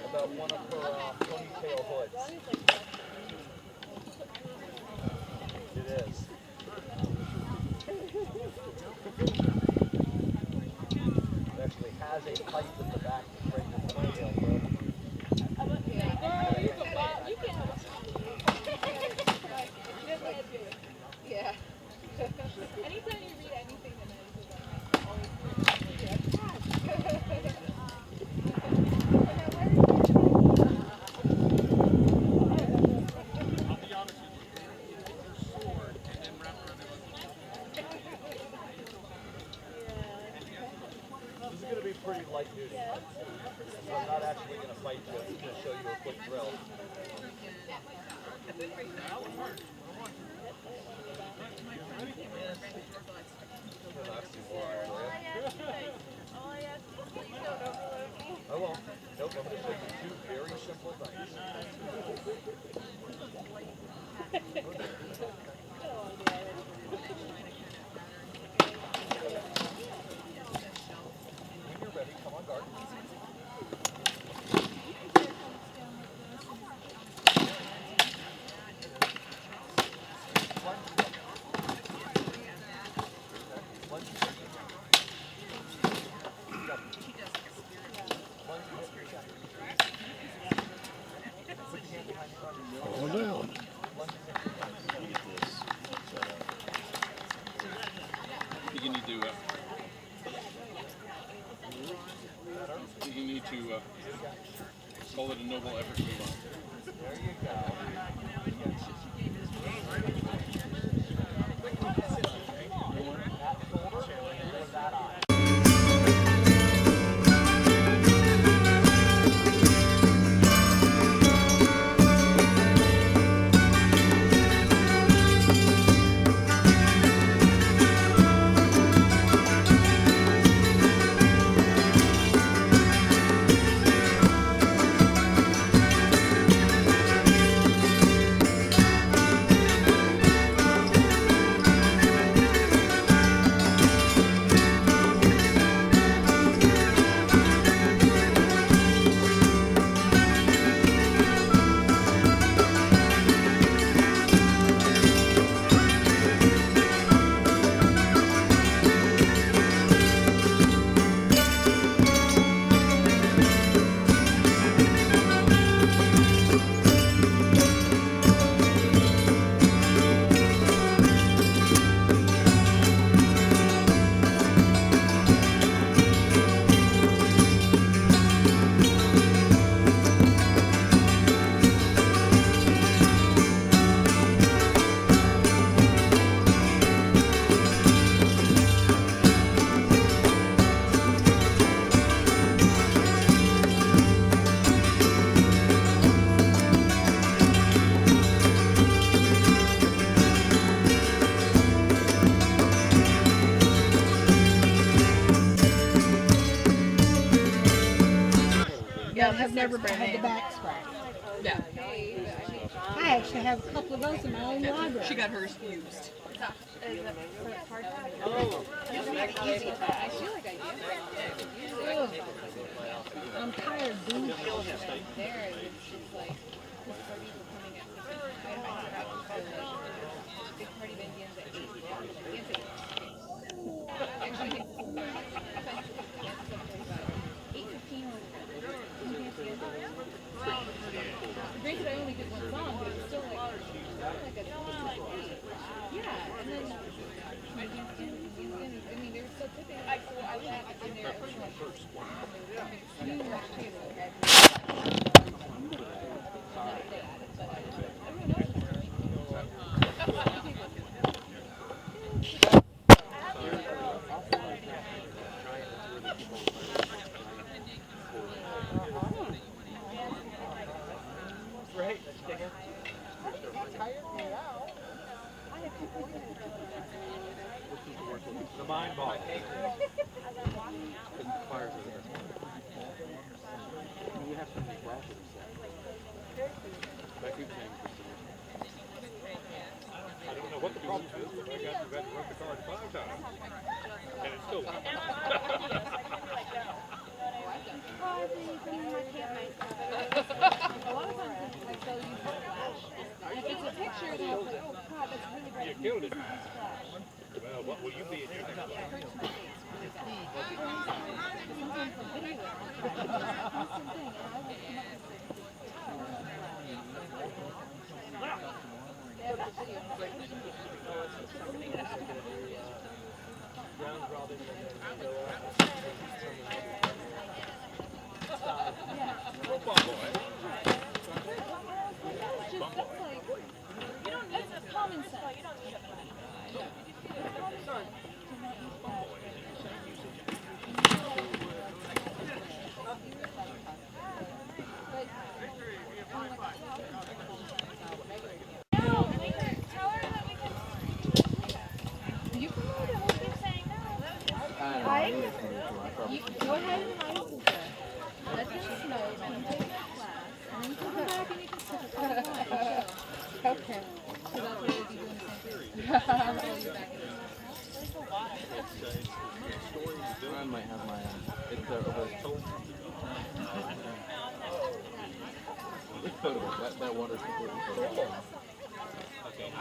About one of her ponytail hoods. It is. It actually has a pipe in the back to break the ponytail, bro. Yeah. Anytime you read anything that is always This is going to be pretty light duty. So I'm not actually going to fight you. I'm just going to show you a quick drill. I won't. Nope, I'm going to show you two very simple things. When you're ready, come on guard. Hold down. You need to call it a noble effort to move on. There you go. Yeah, I've never had the back scratch. Yeah. I actually have a couple of those in my own library. She got hers fused. Ugh. I'm tired, dude. Granted, I only did one song, but it's still like a yeah. And then I mean, they were so typical. I was in there. The mind ball. We have so many flashes. I keep saying I don't know what the problem is, but I got to run the card 5 times. And it's still If it's a picture, then I'll be like, oh God, that's really bright. You killed it. Well, what will you be in your next life? Round robin and then go out. Football boy. You don't need common sense. You can move it. We'll keep saying no. You go ahead and license it. Let them smoke and take that class. And then you can come back and you can sit. Okay. So that's what we'll be doing the same thing. I'll call you back. I might have my it's it's potable. That water's completely potable.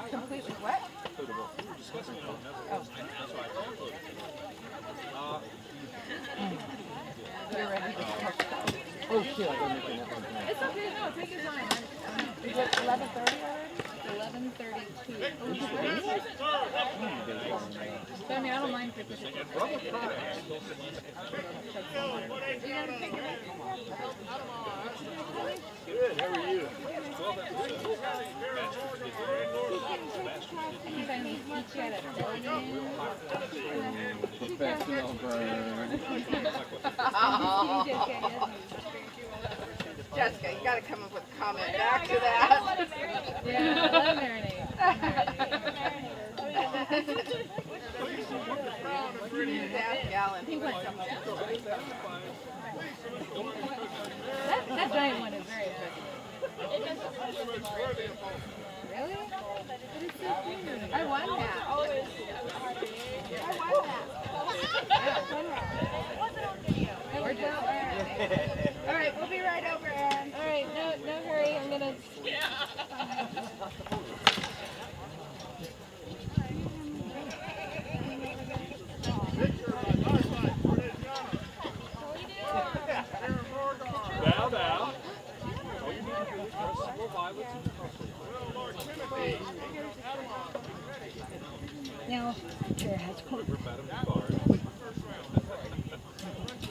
Completely what? Potable. You're ready. Oh shit, I gotta make an effort. It's okay, no, take your time. Is it 11:30 already? 11:32. I mean, I don't mind 50. Good, how are you? Professional burn. Jessica, you gotta come up with a comment back to that. Yeah, I love marinade. Ask Alan. That giant one is very attractive. Really? But it's so cute. I won that. I won that. We're just All right, we'll be right over, Aaron. all right, no hurry. I'm gonna. Bow, bow. All you need to do is press some more violets and Now, chair has coat. we're Madame Dubar.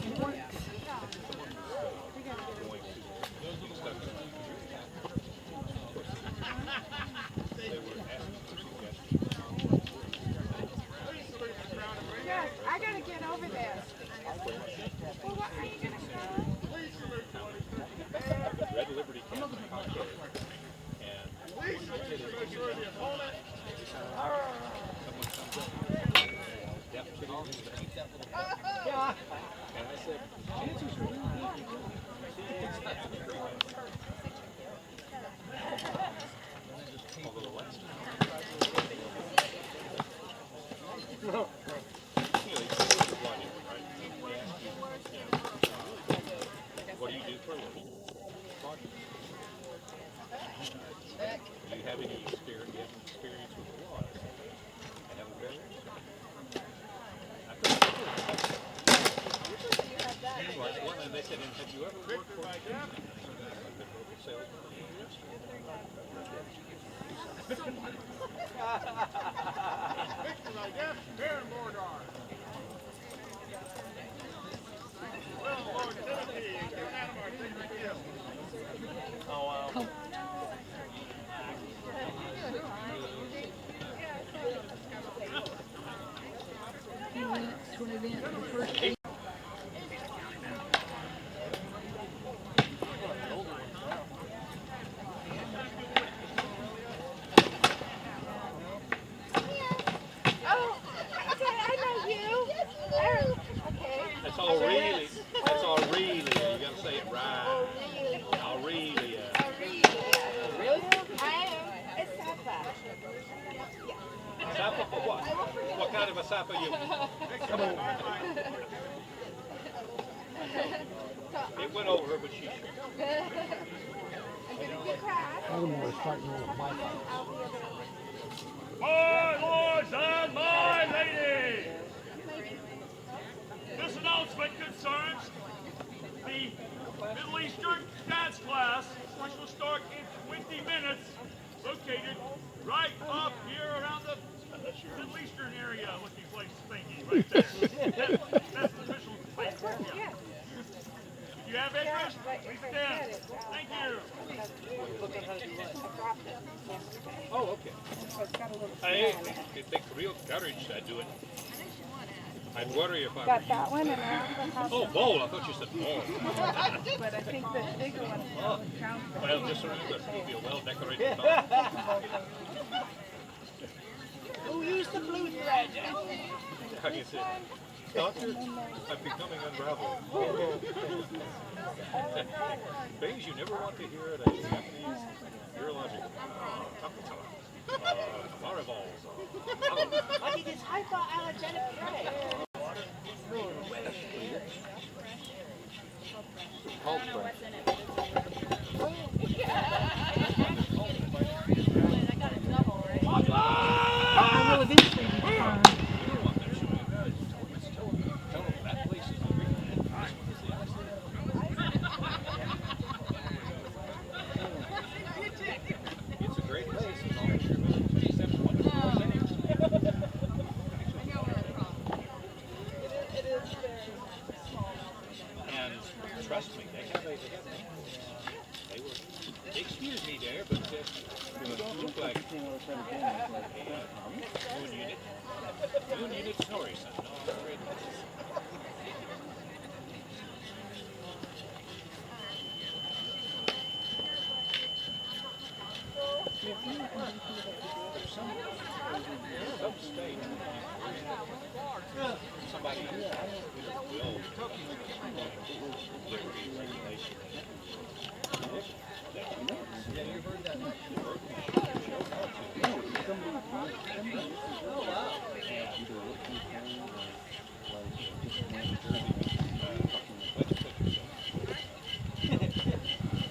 It works. Yes, I gotta get over there. Well, what are you gonna go? Red Liberty Camp. And I said, chances are what do you do for a living? Do you have any experience with the law? I haven't been there. And they said, have you ever worked for a local salesman? Oh, wow. He went to an event the first day. What kind of a sap are you? It went over, but she. My lords and my ladies, this announcement concerns the Middle Eastern dance class, which will start in 20 minutes, located right up here around the Middle Eastern area looking place thingy right there. That's the official place. Yeah. If you have interest, please stand. Thank you. Oh, okay. Hey, it takes real courage to do it. I'd worry if I Got that one, and I also have. Oh, bowl. I thought you said bowl. But I think the bigger one is crown. Well, just remember, it'll be a well-decorated dog. Who used the blue thread? Like I said, Doctor, I'm becoming unraveled. Things you never want to hear at a Japanese urological. Marivols. I think it's hypoallergenic prey. Cold spray. I will eventually be fine. It's a great place. And trust me, they were, excuse me there, but you don't look like Moon Unit, sorry, son. No, I'm afraid not. There's some state. Somebody will regulation. Yeah, you heard that.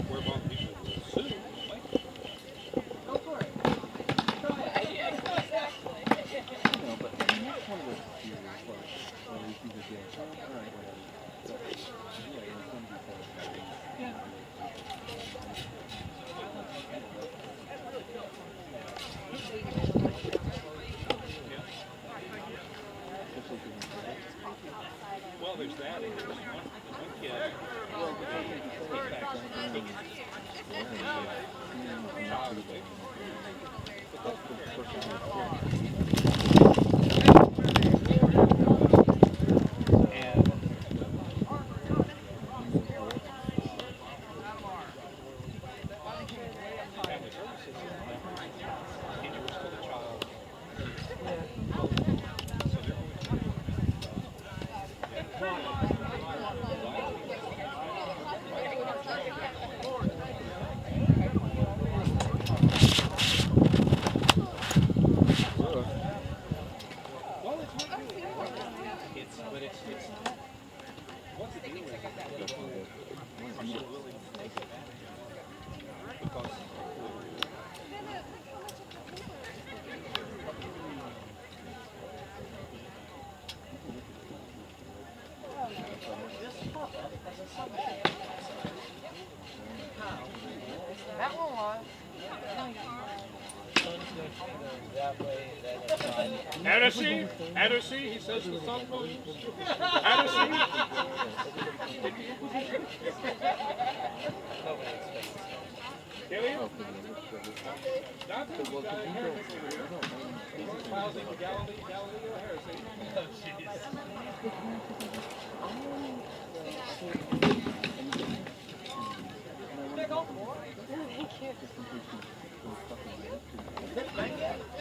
Whereupon people will sue. Go for it. Well, there's that. And there's one kid. That one was. Addercy, he says the sun moves. Addercy. Gillian? Galileo Heresy.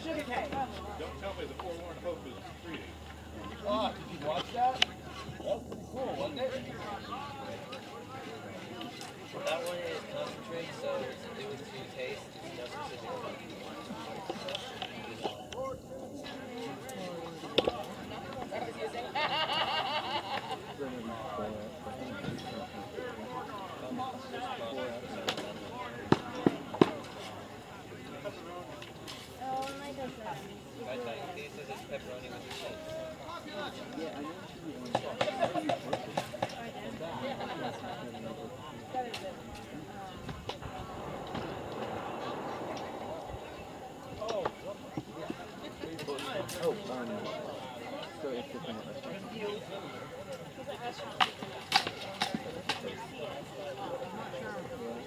Sugar cane. Don't tell me the forlorn hope is treated. Oh, did you watch that? That was pretty cool, wasn't it? That one is concentrate, so it was to taste. There's no specific different at restaurants.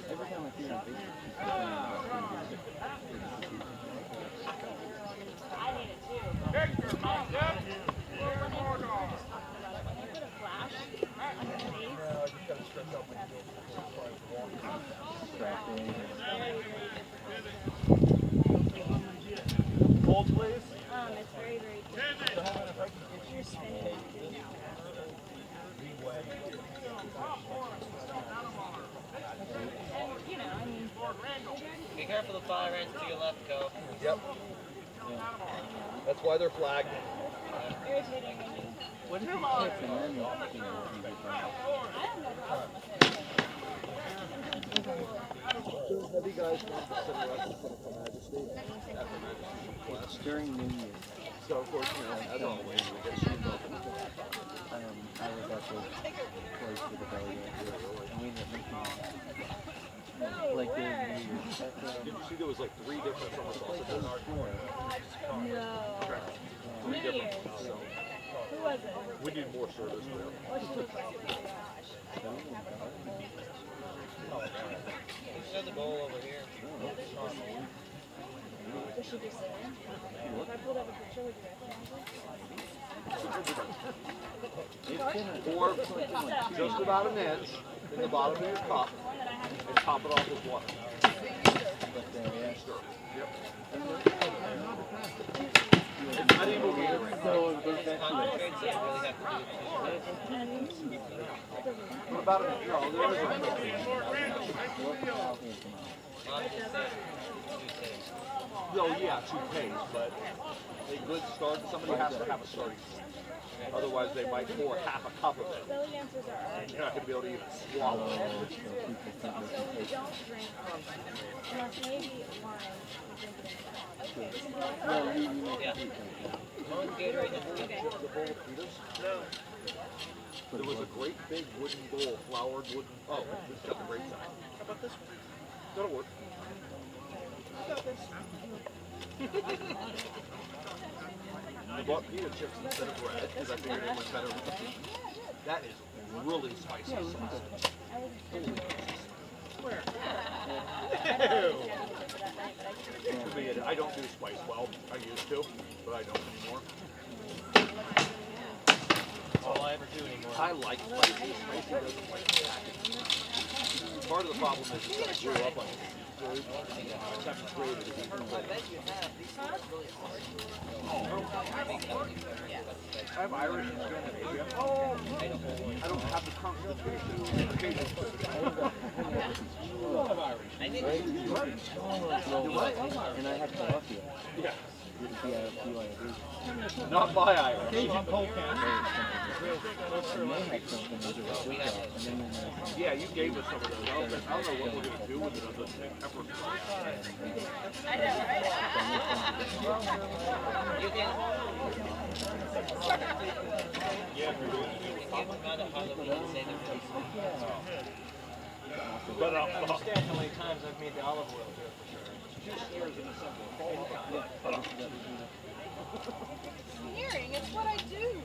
Every time I see it on Facebook, she's complaining about food. Victor, my dad. Distracting. Hold, please. It's very, very good. You're spinning. And, you know, I mean, Be careful of the fire ants to your left, go. Yep. That's why they're flagged. irritating when you. What if you kiss and then you have to do it? I have no problem with it. Have you guys want to send us in front of Her Majesty after Majesty's request? It's during New Year. So of course, as always, we get shoes open. I was at the place for the belly here, and we ended up making like during New Year. Did you see there was like 3 different summer sausages? No. Three different ones, so Who was it? we need more service there. Show the bowl over here. Was she just there? If I pulled up a picture, would you recognize it? Or just about an inch in the bottom of your cup and top it off with water. Sure. Yep. It's not even Gatorade. So it goes back to Concentrate, so you really have to do it. What about an inch? No, there is a Mom just said, you said. No, yeah, 2 pays, but a good start, somebody has to have a starting point. Otherwise, they might pour half a cup of it. Belly dancers are And you're not going to be able to even swallow it. So we don't drink unless maybe wine. We drink it in a cup. Okay. Yeah. Mom's Gatorade is Okay. The bowl of Peters? No. There was a great big wooden bowl, flowered wooden. Oh, this got the great side. How about this one? That'll work. How about this? I bought pita chips instead of bread because I figured it was better with the pita. That is really spicy sauce. Where? I don't do spice well. I used to, but I don't anymore. That's all I ever do anymore. I like spicy. Spicy doesn't like that. Part of the problem is that I grew up on food. 7th grade is I bet you have. These are really hard. I'm Irish and Scandinavian. I don't have the constitution. I think and I had Columbia. Yeah. With the BIOD. Not my Irish. And they had something that was good job. And then Yeah, you gave us some of those. I don't know what we're going to do with it other than pepper fry. I know, right? you can. Yeah, if you can find a Halloween and say they're really But I understand how many times I've made the olive oil here for sure. Hearing, it's what I do.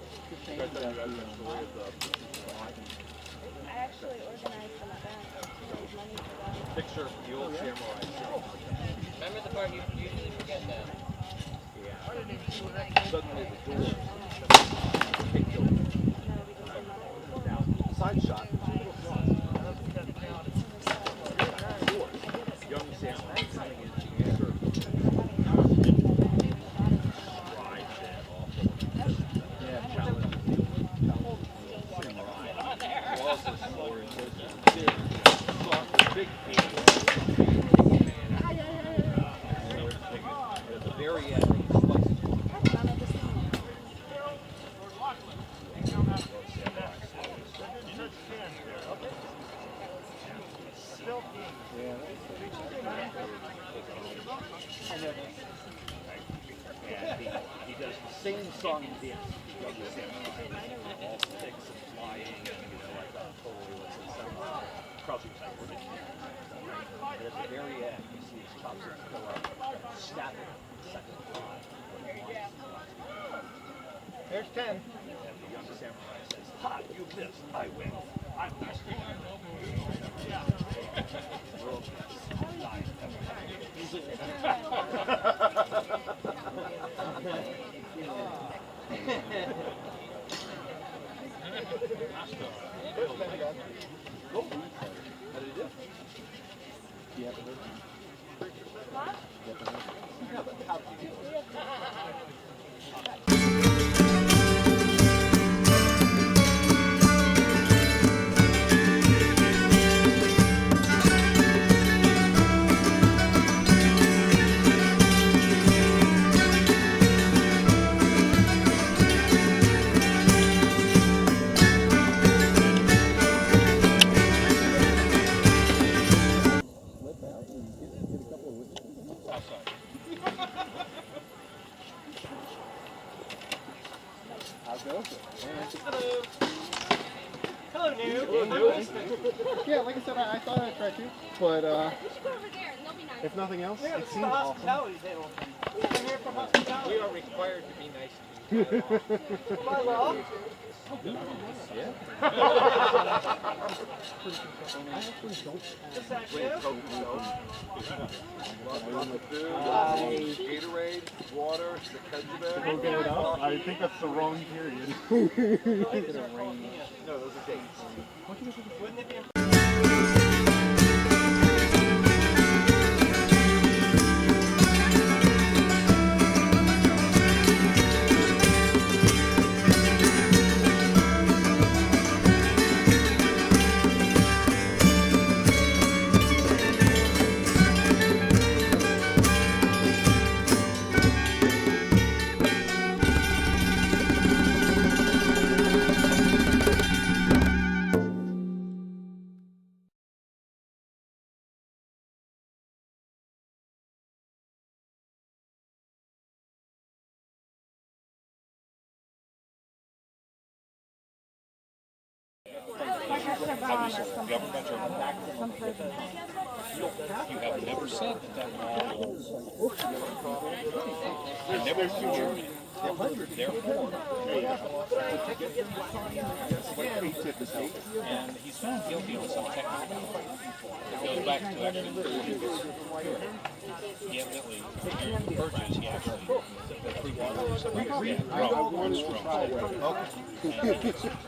I actually organized an event to raise money for that. Picture of the old samurai. Remember the part you usually forget that? Suddenly the door kicked open. Now, side shot. Young samurai coming into the air. Big at the very end, he does the same song and dance. All sticks and flying and like that. Totally what's inside. Crouching tiger. And at the very end, you see his chopsticks go up, snap it, second time. There's 10. And the young samurai says, "Ha! You missed. I win. I'm master." Yeah. World Cool. How did he do? Do you have to hurt him? What? Do you have to hurt him? Yeah, but how did you do it? Hello, New. Yeah, like I said, I thought I'd try to, but if nothing else, it seems awesome. Hospitality table. I'm here for hospitality. We are required to be nice to you. By law. Gatorade, water, the Kajibeh. Go get it up. I think that's the wrong period. No, those are dates. Wouldn't it be You have never said that model. They're never from Germany. Therefore, and he's found guilty on some technical. It goes back to actually he evidently purges. He actually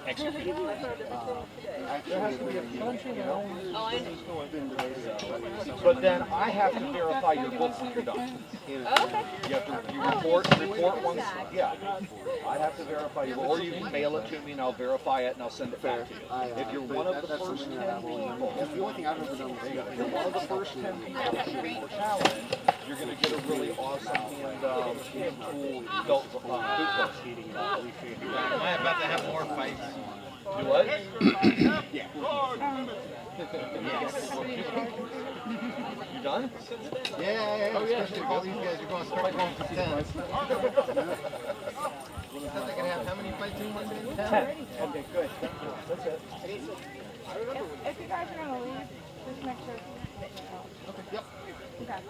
executed. But then I have to verify your book when you're done. Okay. You have to report once. Yeah. I have to verify your book. Or you can mail it to me and I'll verify it and I'll send it back to you. If you're one of the first 10 people, That's the only thing I've ever done. if you're one of the first 10 people shooting the challenge, you're going to get a really awesome and cool belt boot book. Am I about to have more fights? Do what? Yeah. You done? Yeah. Oh, yeah. Especially all these guys are going to start going for 10. Because I can have how many fights in one day? 10. Okay, good. That's it. If you guys are gonna leave, just make sure. Okay. Yep. Okay.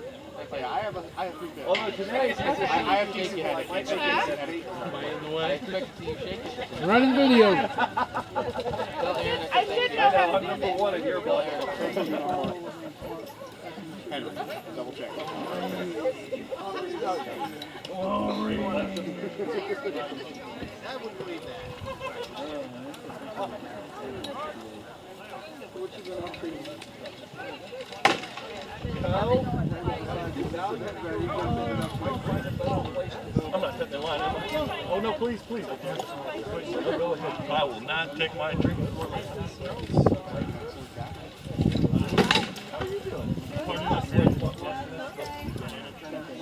Oh, yeah, I have 3 bits. Oh, no, today I have decent headache. Am I in the way? Running video. I should know how to I'm do number this. 1 in your book. Henry, double check. I wouldn't believe that. I'm not cutting the line. Oh, no, please. Go ahead. I will not take my drink before my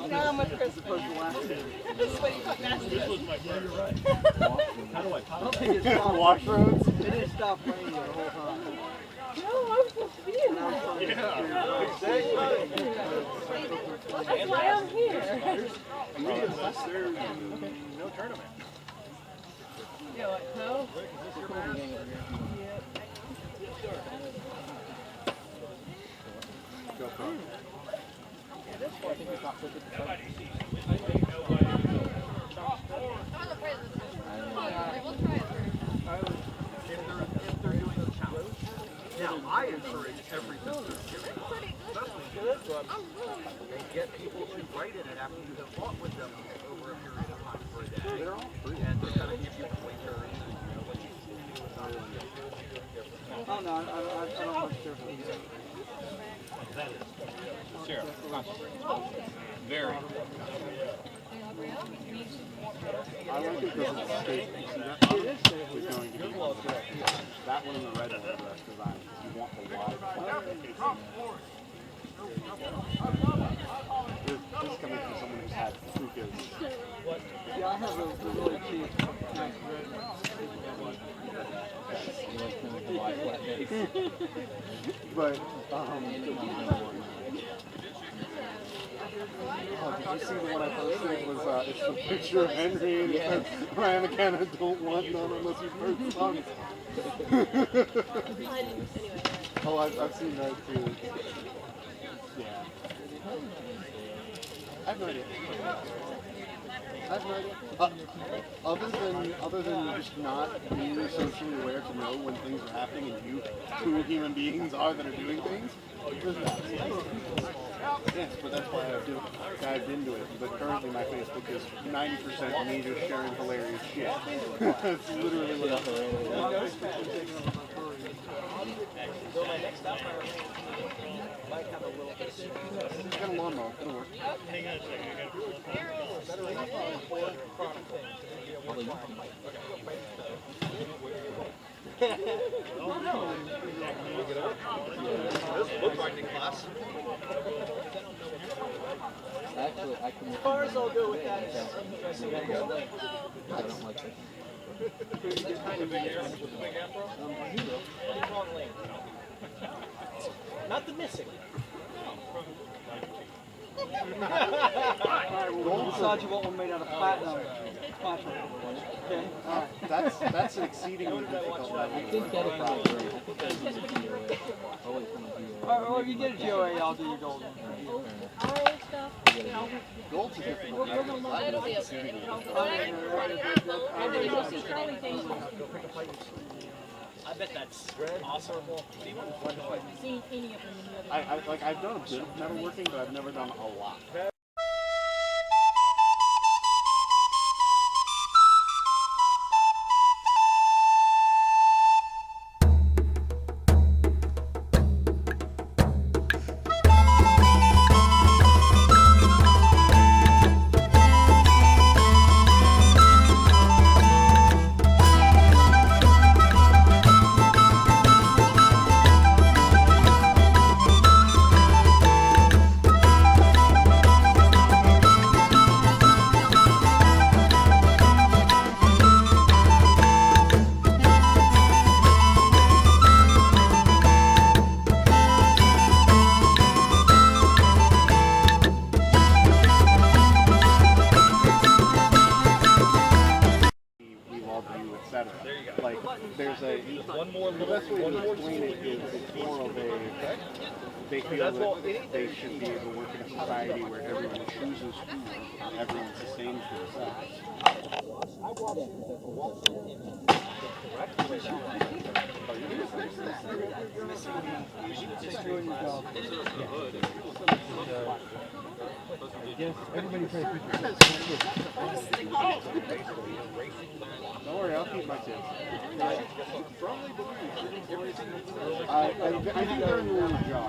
Now I'm with Chris. This is what you put nasty. This was my you're right. How do I pop it? Crossroads. It didn't stop raining the whole time. No, I'm supposed to be in there. That's why I'm here. Unless there's no tournament. Yeah, like, no? Go for it. Now, I encourage every visitor giving, especially and get people to write in it after you have fought with them over a period of time for a day. They're all free. And they're going to give you pointers and what you should do and not do. Oh, no, I don't want to share Sarah, very. I like it because it's state. You see that one is going to be that one and the red one are the best design. You want the wide This is coming from someone who's had two kids. Yeah, I have a really cheap nice red but oh, did you see the one I posted? Was it's the picture of Henry and it says, Ryan and Canada don't want none unless you first sons. Oh, I've seen that too. Yeah. I have no idea. Other than just not being socially aware to know when things are happening and you, who human beings are that are doing things, there's that. Yes, but that's why I've dived into it. But currently my Facebook is 90% me just sharing hilarious shit. That's literally what I'm doing. So my next stop might have a little bit of Got a lawnmower, it'll work. Hang on a second. This bookbinding class. Actually, I can. As far as I'll go with that. I don't like it. Not the missing. Alright, we'll decide you want one made out of platinum. Okay. That's an exceedingly difficult level. I think that is probably. I think that is a GOA. Always from a GOA. Or if you get a GOA, I'll do your golden. Gold's a difficult level. It'll be okay. I bet that's awesome. Seen any of them in the other. I've done a bit of metalworking, but I've never done a lot. The best way to explain it is it's more of a, they feel that they should be able to work in a society where everyone chooses who, everyone sustains themselves. Yes, everybody pray for Don't worry, I'll keep my tips. I think they're in the little jar.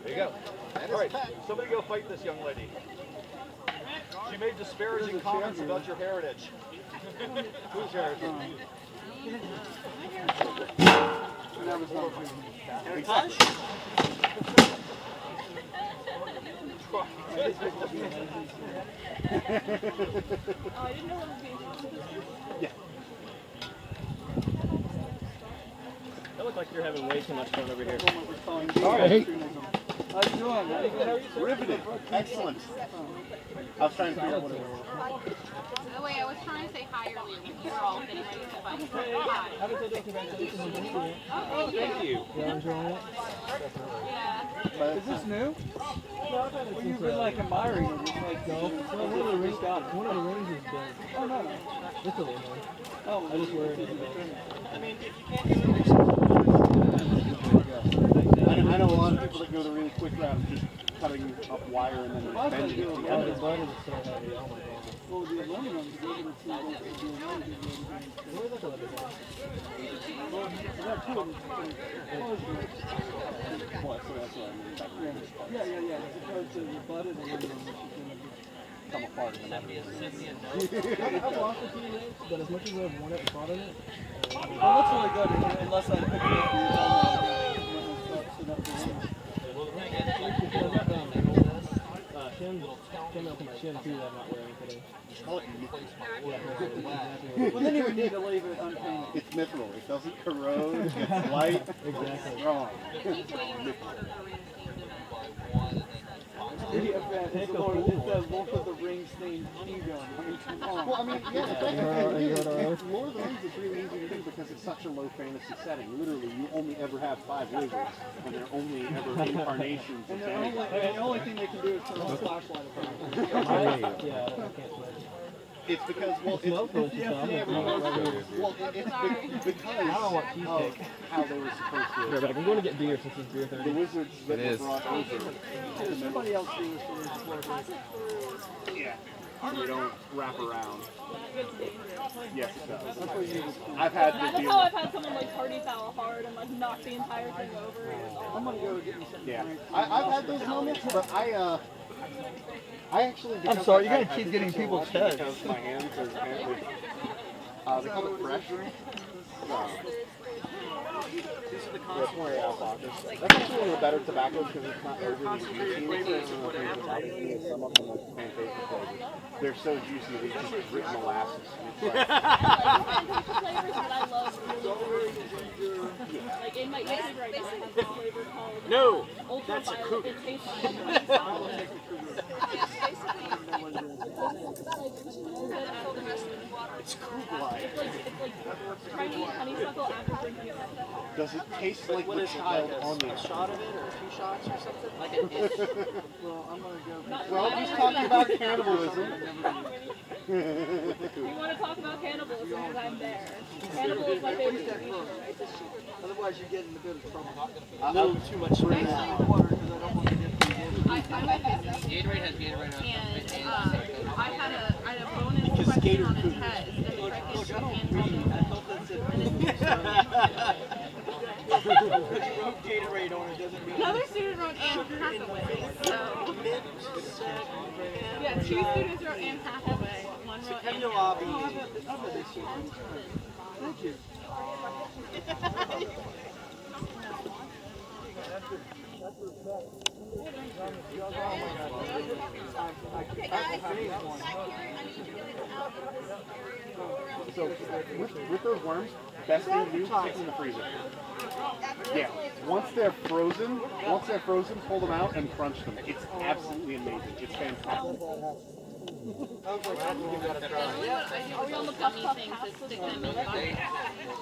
There you go. All right, somebody go fight this young lady. She made disparaging comments about your heritage. Whose heritage? Oh, I didn't know it was being. Yeah. That looks like you're having way too much fun over here. All right. How you doing? Riveted. Excellent. I was trying to figure out what it was. Oh wait, I was trying to say hi earlier when you were all getting ready to fight. Hi. Happy birthday, congratulations on doing it. Oh, thank you. You enjoying it? Yeah. Is this new? Well, you've been like admiring it. It's like, no, one of the rings got it. One of the rings is dead. Oh, no, no. It's a little one. Oh, I just wear it. I mean, I know a lot of people that go the really quick route of just cutting up wire and then bending it together. Well, the aluminum is able to see what the aluminum is. Where the hell is that? Well, there are two of them. Well, so that's what I mean. Yeah. As opposed to the budded aluminum, which is going to Come apart and then How philosophy is, but as much as I've worn it and thought in it, it looks really good unless I pick it up and came up to my chin too that I'm not wearing today. call it Well, then you would need to leave it unpainted. It's mithril. It doesn't corrode. It's light. Exactly. Strong. It's the Lord of the Rings themed ego. Well, I mean, yeah, it's Lord of the Rings is really easy to do because it's such a low fantasy setting. Literally, you only ever have 5 wizards, and they're only ever incarnations of And the only thing they can do is turn on a flashlight upon. Yeah, I can't imagine. It's because, well, it's because I don't want cheesecake. How they were supposed to. Back. I'm going to get beer since it's beer 30. The wizards that were brought over. Somebody else do this. Yeah. You don't wrap around. Yes, it does. I've had to That's deal how with. I've had someone like party foul hard and like knock the entire thing over. I'm going to go get me something. Yeah. I've had those moments, but I actually. I'm sorry, you're going to keep getting people's heads. Because my hands are. They call it fresh. That's actually one of the better tobaccos because it's not overly juicy. Some of them like plantation flavors. They're so juicy they just drip molasses. The flavors that I love like in my ears right now, I have this flavor called ultraviolet. It tastes like It's cool-like. it's like Chinese honeysuckle after drinking it. Does it taste like the child onion? A shot of it or 2 shots or something? Like a Well, I'm going to go. Well, he's talking about cannibalism. If you want to talk about cannibalism, because I'm there. Cannibal is my favorite TV. Otherwise, you get in a bit of trouble. A little too much Water because I don't want to get the Gatorade has Gatorade on it. And I had a bonus question on a test, and the correct answer was Gatorade on it doesn't mean Another student wrote Anne Hathaway, so... Yeah, 2 students wrote Anne Hathaway, 1 wrote Anne Hathaway. Thank you. So, with those worms, best thing to do is stick them in the freezer. Yeah, once they're frozen, pull them out and crunch them. It's absolutely amazing. It's fantastic. Are we on the gummy things that stick them in the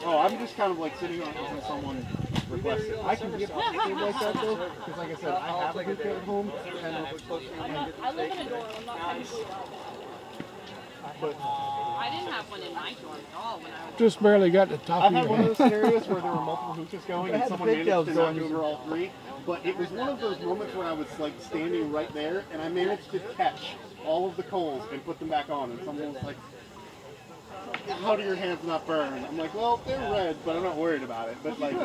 Oh, I'm just kind of like sitting on when someone requests it. I can get something like that though, because like I said, I have a good kid at home, and I live in a dorm, I'm not technically allowed. I didn't have one in my dorm at all when I was... Just barely got the top I've of had your one of head. those scenarios where there were multiple hookahs going and someone managed to knock over all 3. But it was one of those moments where I was like standing right there and I managed to catch all of the coals and put them back on. And someone was like, how do your hands not burn? I'm like, well, they're red, but I'm not worried about it. But like,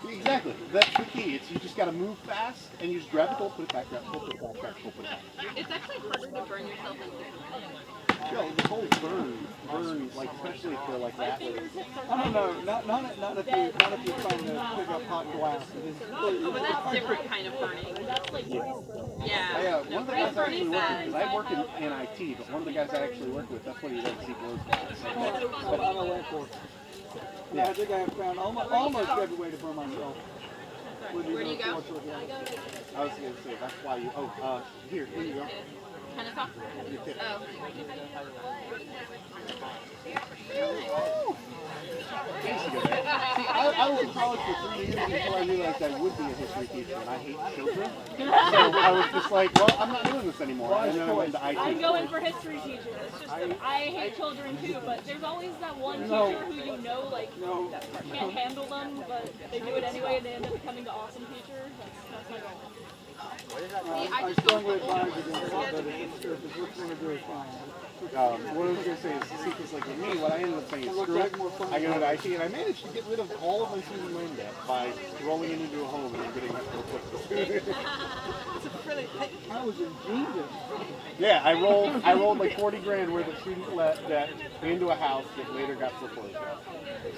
exactly, that's the key. It's you just got to move fast and you just grab the coal, put it back, grab the coal, put it back, grab the coal, put it back. It's actually harder to burn yourself in different ways. Yo, the coals burn, like especially if they're like that. I don't know, not if you're trying to pick up hot glass. Oh, but that's different kind of burning. That's like Yeah, one of the guys I actually work with, because I work in IT, but one of the guys I actually work with, that's what he does, he blows glass. Yeah. I think I have found almost every way to burn myself. Where do you go? I was going to say, that's why you, here you go. Kennesaw? Oh. See, I was in college for 3 years before I realized I would be a history teacher, and I hate children. So I was just like, well, I'm not doing this anymore. And then I went to IT. I'm going for history teacher. It's just that I hate children too, but there's always that one teacher who you know, like, that can't handle them, but they do it anyway and they end up becoming the awesome teacher. That's my goal. I strongly advise against that, but it's true, because which one of yours fine? What I was going to say is, see, because like with me, what I ended up saying is, screw it, I go to IT, and I managed to get rid of all of my student loan debt by rolling it into a home and then getting that real quick. I was ingenious. Yeah, I rolled like 40 grand worth of student debt into a house that later got foreclosed on.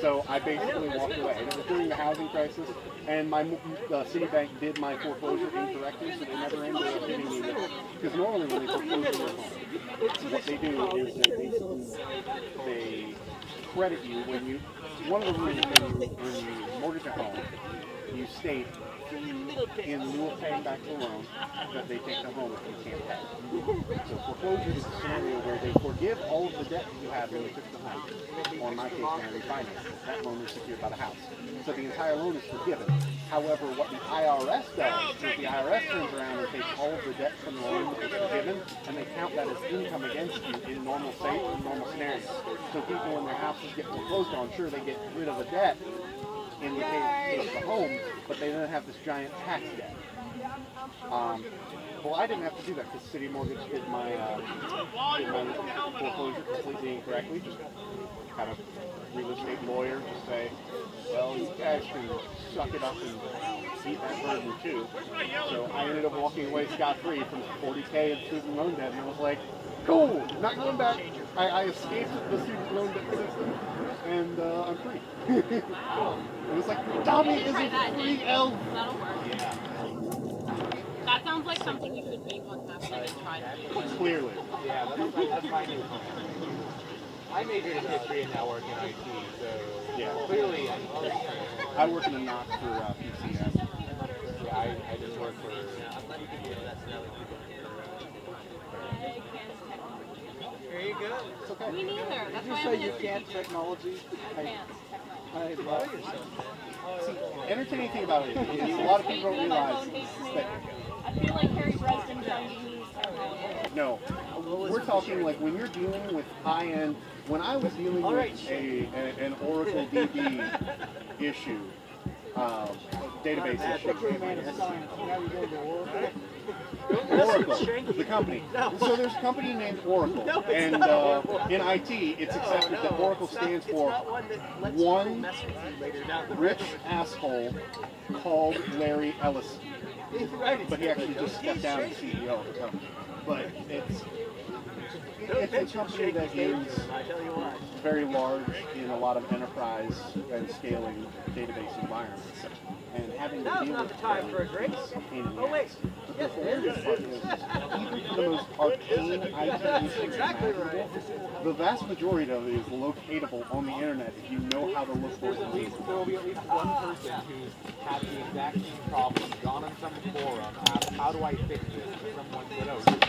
So I basically walked away. And it was during the housing crisis, and my Citibank did my foreclosure incorrectly, so they never ended up giving me the, because normally when they foreclose your home, what they do is they basically they credit you when you, one of the rules when you mortgage a home, you state in lieu of paying back the loan that they take the home if you can't pay. So foreclosure is a scenario where they forgive all of the debt that you have when you took the home. Or in my case, when I refinanced it, that loan is secured by the house. So the entire loan is forgiven. However, what the IRS does is the IRS turns around and takes all of the debt from the loan that was forgiven, and they count that as income against you in normal scenarios. So people when their houses get foreclosed on, sure, they get rid of the debt in the case of the home, but they then have this giant tax debt. Well, I didn't have to do that because City Mortgage did my foreclosure completely incorrectly. Just kind of real estate lawyer to say, well, you guys can suck it up and eat that burden too. So I ended up walking away scot-free from $40K in student loan debt, and I was like, cool, not going back. I escaped the student loan debt system, and I'm free. It was like, Tommy is a free elf. That'll work. Yeah. That sounds like something you should make one happen and try to. Clearly. Yeah, that's my new plan. I majored in history and now work in IT, so yeah. Clearly I work in a knock for PCS. Yeah, I just work for... There you go. It's okay. Me neither. That's Did you why say I'm you can't technology? I love yourself. See, entertaining thing about it is a lot of people don't realize that... I feel like Harry Dresden trying to use No. We're talking like when you're dealing with high-end... When I was dealing with an Oracle DB issue, database issue... Oracle, the company. So there's a company named Oracle, and in IT, it's accepted that Oracle stands for one rich asshole called Larry Ellison. But he actually just stepped down as CEO of the company. But it's a company that is very large in a lot of enterprise and scaling database environments. And having to deal with them is a pain in the ass. But the hilarious part is, even for the most arcane IT issues imaginable, the vast majority of it is locatable on the internet if you know how to look for it. There will be at least one person who's had the exact same problem, gone on some forum, asked, how do I fix this? And someone said, oh, this is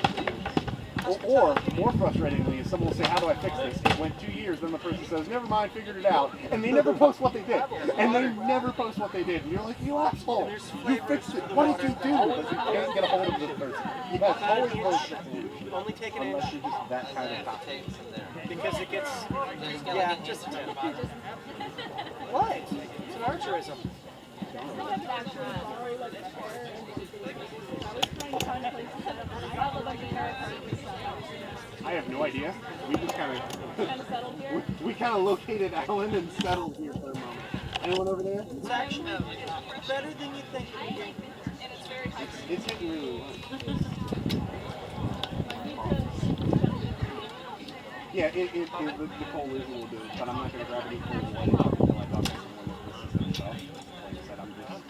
or, more frustratingly, is someone will say, how do I fix this? It went 2 years, then the person says, never mind, figured it out. And they never post what they did. And they never post what they did. And you're like, you asshole, you fixed it. What did you do? Because you can't get a hold of this person. Yes, always post it. Only take an Unless inch. you're just that kind of topic. Because it gets, yeah, just what? It's an archerism. I have no idea. We just kind of we kind of located Alan and settled here for a moment. Anyone over there? It's actually better than you think. It's hitting really well. Yeah, the coal is a little bit, but I'm not going to grab any coal while I talk to someone that listens to stuff. Like I said, I'm just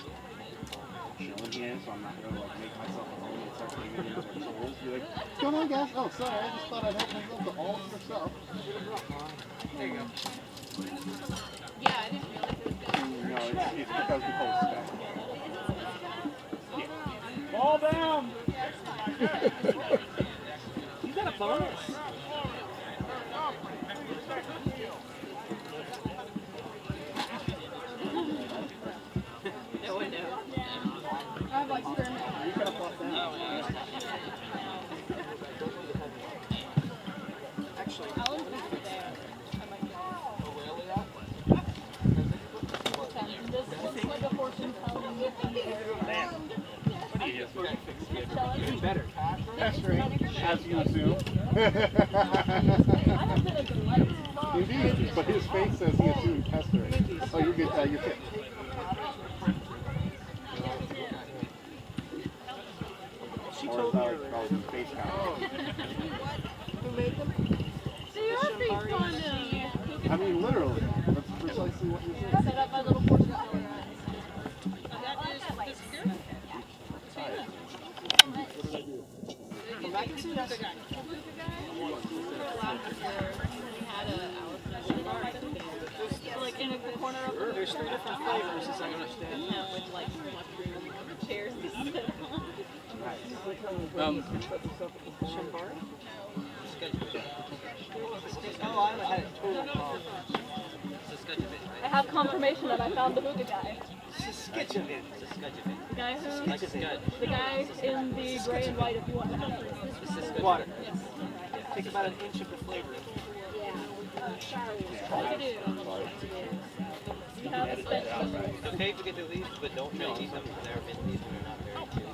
chilling here, so I'm not going to like make myself alone and start getting into their souls. Be like, what's going on, guys? Oh, sorry, I just thought I'd help myself to all of yourself. There you go. Yeah, I didn't realize it was good. No, it's because the coal's stacked. fall down. You got a bonus. No one knows. I have like spearmint. You gotta fall down. Actually, Alan's over there. I might go. This looks like a fortune telling in the area. even better. Pestering, as you assume. I have been a delight. Indeed, but his face says he assumed pestering. Oh, you're good. You're fit. She Or told as me I like to call it, his face count. who made them? I mean, literally. That's precisely what you said. Set up my little fortune teller. Like in a corner of the There's 3 different flavors, as I understand. with like mushroom chairs to sit Shambari? Oh, I haven't had it total wrong. I have confirmation that I found the hookah guy. The guy who, the guy in the gray and white if you want to have it. Water. Take about an inch of the flavor. I do. You have a special. It's okay to get the leaves, but don't try to eat them because they're mint leaves and they're not very good.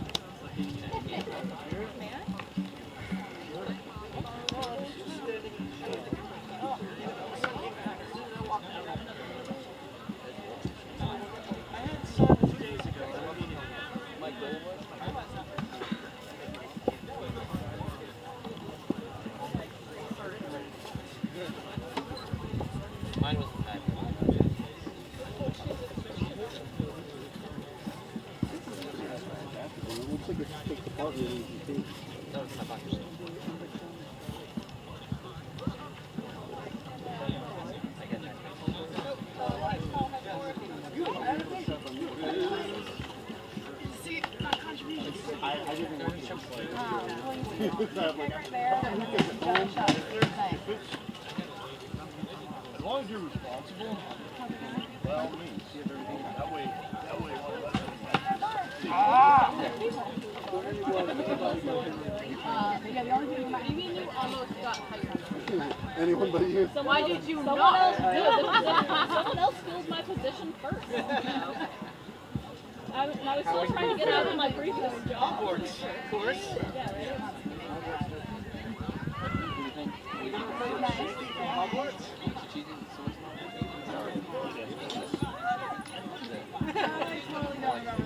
I had some 2 days ago. My goal was. Mine wasn't bad. It looks like it takes apart really easy too. No, it's not box. I get that. I didn't want to jump like as long as you're responsible, by all means. That way Yeah, the only thing about you mean you almost got hired. anyone but you. So why did you someone else do? Someone else fills my position first. I was still trying to get out of my previous job. Of course. Yeah, right. Hogwarts?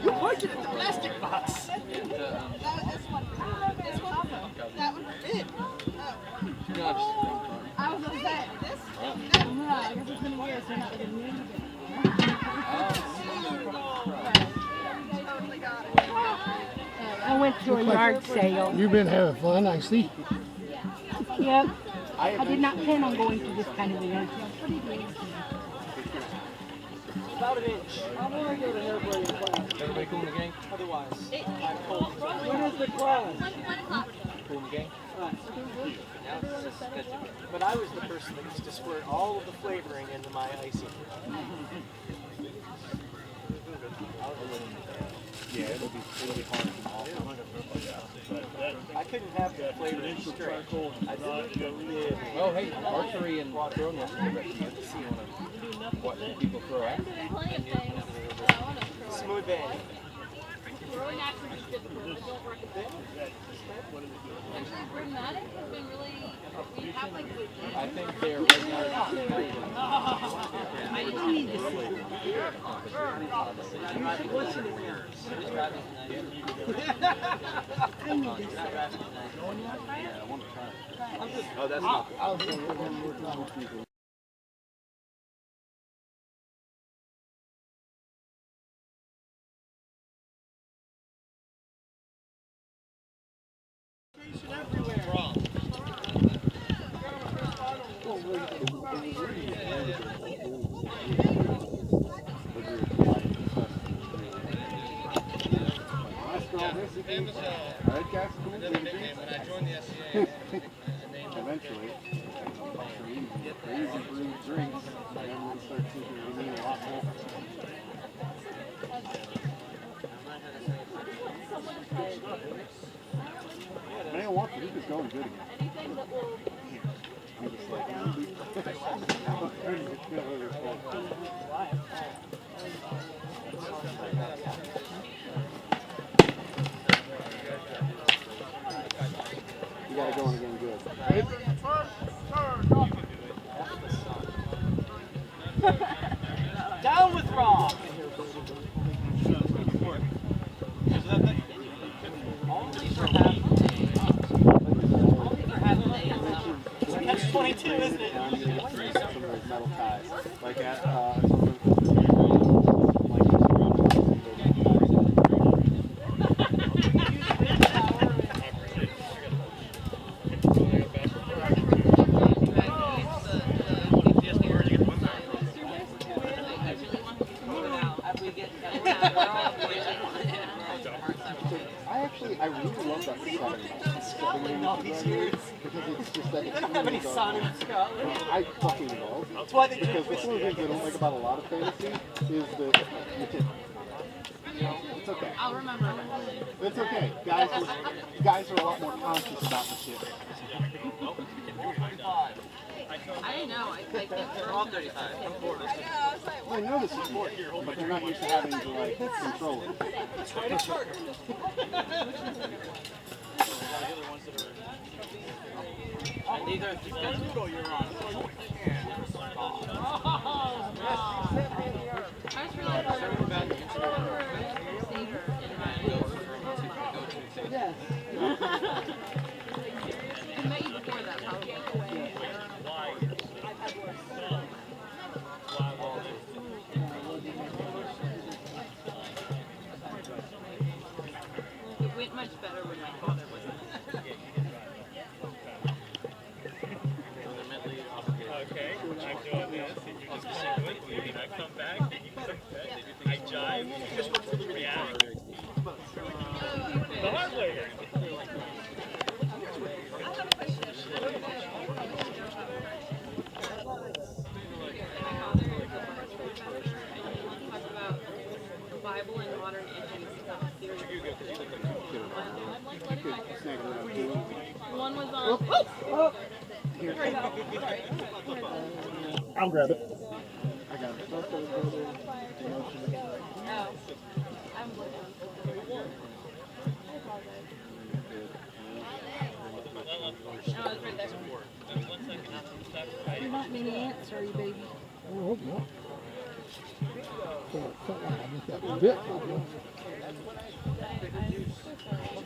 You parked it in the plastic box. I was gonna say this. I guess it's been a year, so you're not like a new I went to a yard sale. You've been having fun, I see. Yep. I did not plan on going to this kind of event. About an inch. I'm going to go to hair braiding class. Everybody cool in the gang? Otherwise, I'm cold. When is the class? 1 o'clock. Cool in the gang? But I was the person that used to squirt all of the flavoring into my icing. Yeah, it'll be hard to all. I couldn't have the flavoring straight. I didn't go live. Oh, hey, archery and throwing lessons are great. You see what people throw at. Plenty of things that I want to throw. Smooth band. Throwing actually is difficult. I don't recommend it. Dramatic has been really, we have like, I think they're right now. I didn't need this one. What's in yours? I need this. Oh, that's not. Right, guys? Cool. When I joined the SCA, Eventually, crazy brewed drinks, and then we'll start thinking we need a lot more. I don't want to. This is going good again. Anything that will. I'm just like, you gotta go on again good. Right? Down with Rob! That's 22, isn't it? Some of those metal ties. Like at, I really love that Scotland. Because it's just that They don't have any sun in Scotland. I fucking love. That's why they because that's one of the things I don't like about a lot of fantasy is that you can. It's okay. I'll remember. It's okay. Guys are a lot more conscious about the shit. I didn't know. I think We're all 35. I know this is important, but you're not used to having to like control it. That's right, it's short. And these are the noodle you're on. I just realized I remember Xavier in my Yes. I met you before that, probably. It went much better when my father was Okay, I'm doing this, and you just sit with me, and I come back, and you come back, I jive, you just react. The hard way. Bible and modern atheism theory. One was on. I'll grab it. I got it. Oh, I'm looking. No, it's right there. You're not many ants, are you, baby? I hope not.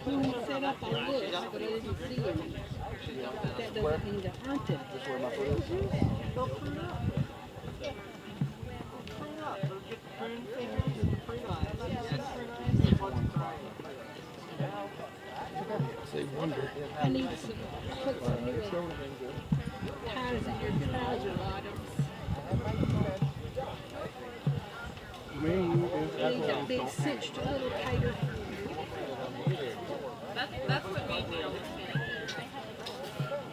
When we set up our list, but I didn't see any. But that doesn't mean there aren't any. Just where my foot is. Go prune up. Prune up. Get prune fingers, prune eyes. Say wonder. I need some, put some new ties in your trouser bottoms. I need that big cinched a little tighter. That's what made me always skinny.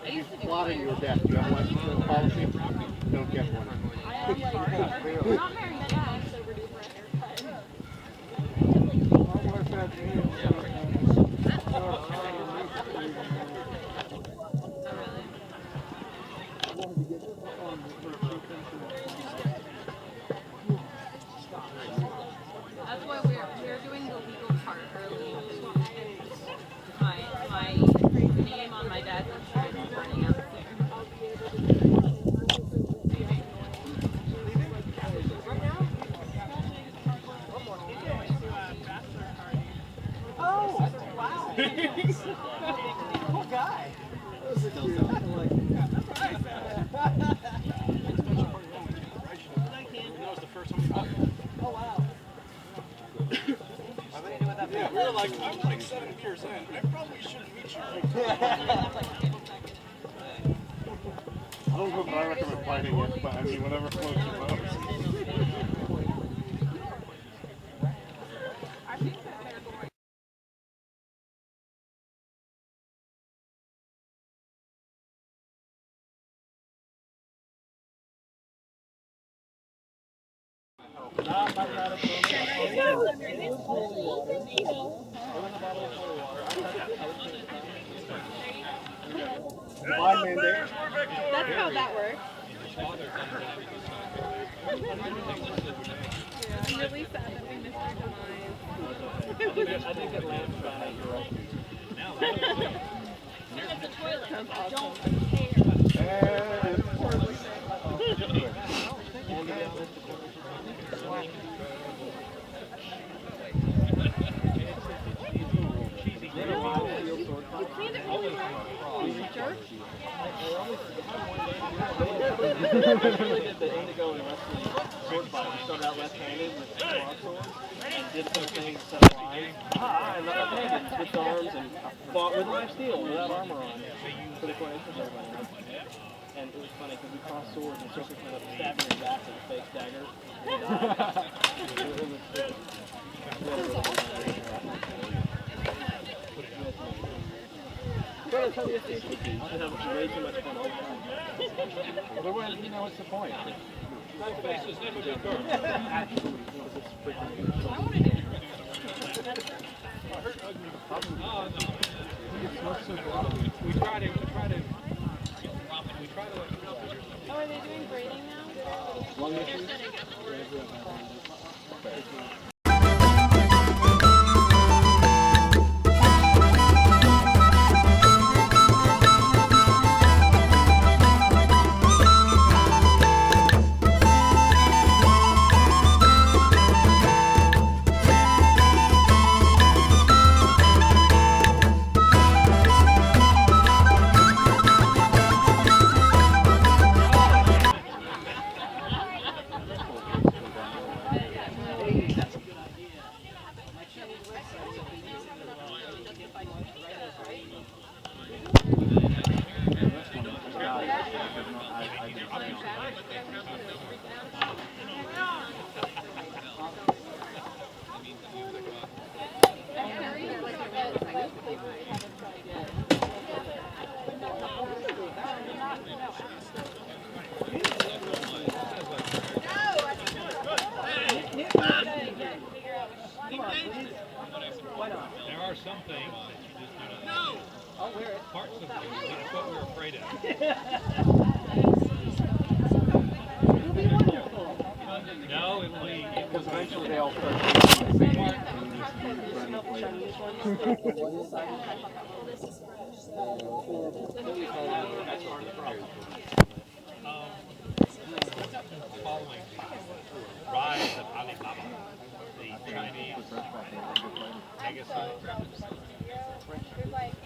I used to do Plotting your death. You have one insurance policy? Don't get one. I am like, we're not married yet, I'm sober due for a haircut. That's why we're doing the legal part early. My name on my dad's insurance is running out soon. Oh, wow. Cool guy. Oh, wow. Yeah, we were like, I'm like 7 years in. I probably shouldn't meet you. I don't know if I recommend fighting it, but I mean, whatever floats your boat. Blind mandate. That's how that works. I'm really sad that we missed our demise. I think it lands by your right. At the toilet. Sounds I awesome. don't care. Really did the Indigo and wrestling sword fight. We started out left-handed with broadswords and did some things set line. I left-handed, switched arms, and fought with life steal without armor on for the coronation ceremony. And it was funny because we crossed swords and Circus went up stabbing him back with a fake dagger. I have way too much fun all the time. Otherwise, you know, what's the point? We try to. Oh, are they doing braiding now? Long issues? There are some things that you just do not know. I'll wear it. Parts of things. That's what we're afraid of. No, it'll be. Because eventually they all start Following the rise of Alibaba, the Chinese Pegasus.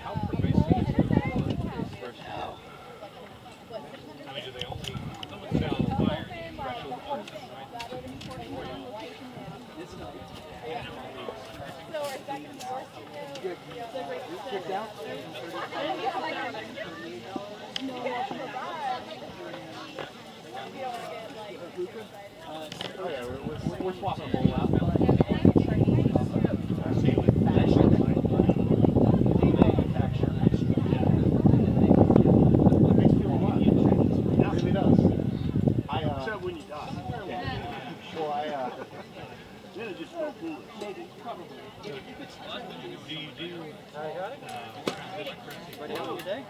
How pervasive is first? I mean, do they only sell wire special parts, right? We're swapping them all out. Except when you die. Well, then it just felt foolish. Do you do Ready on your day?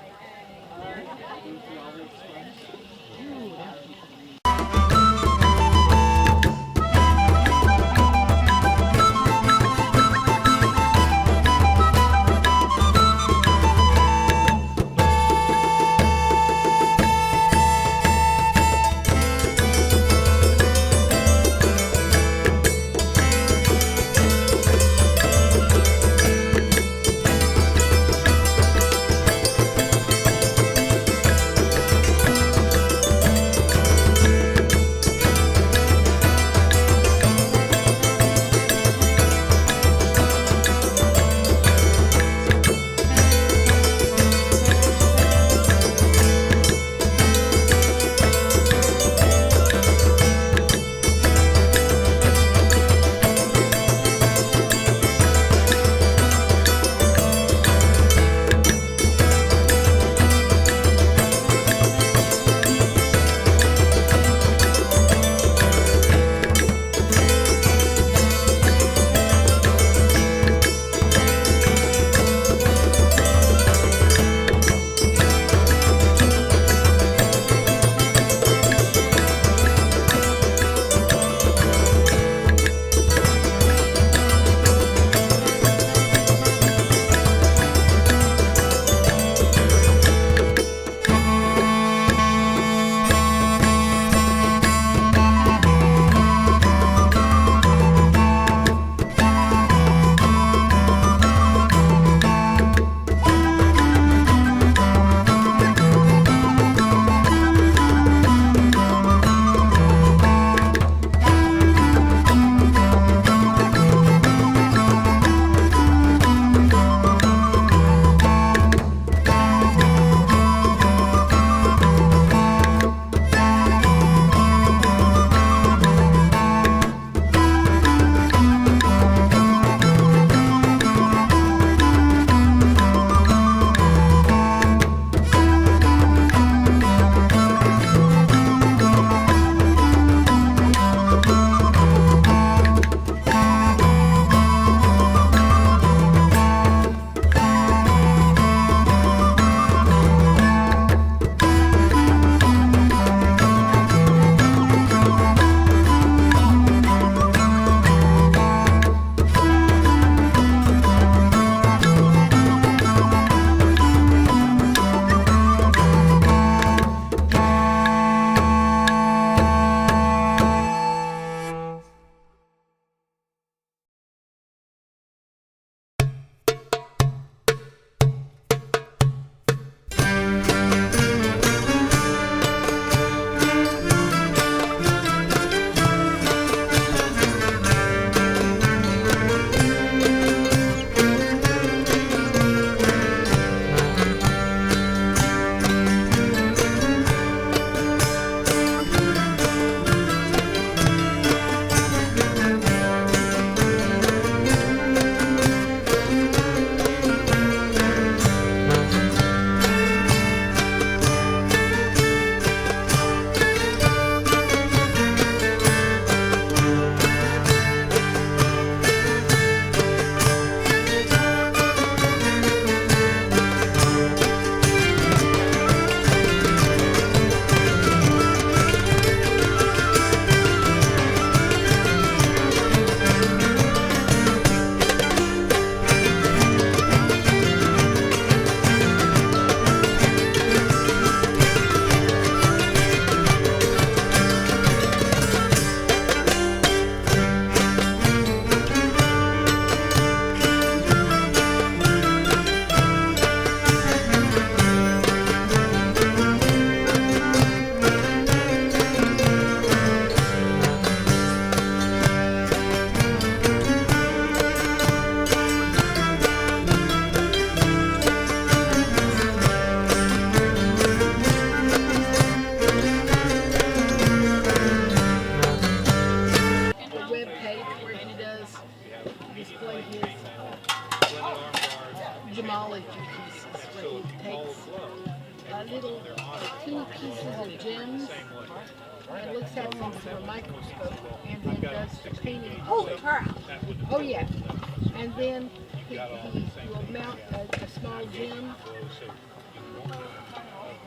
display his gemology pieces, where he takes little teeny pieces of gems and looks at them through a microscope and then does the painting. Holy crap! Oh yeah. And then he will mount a small gem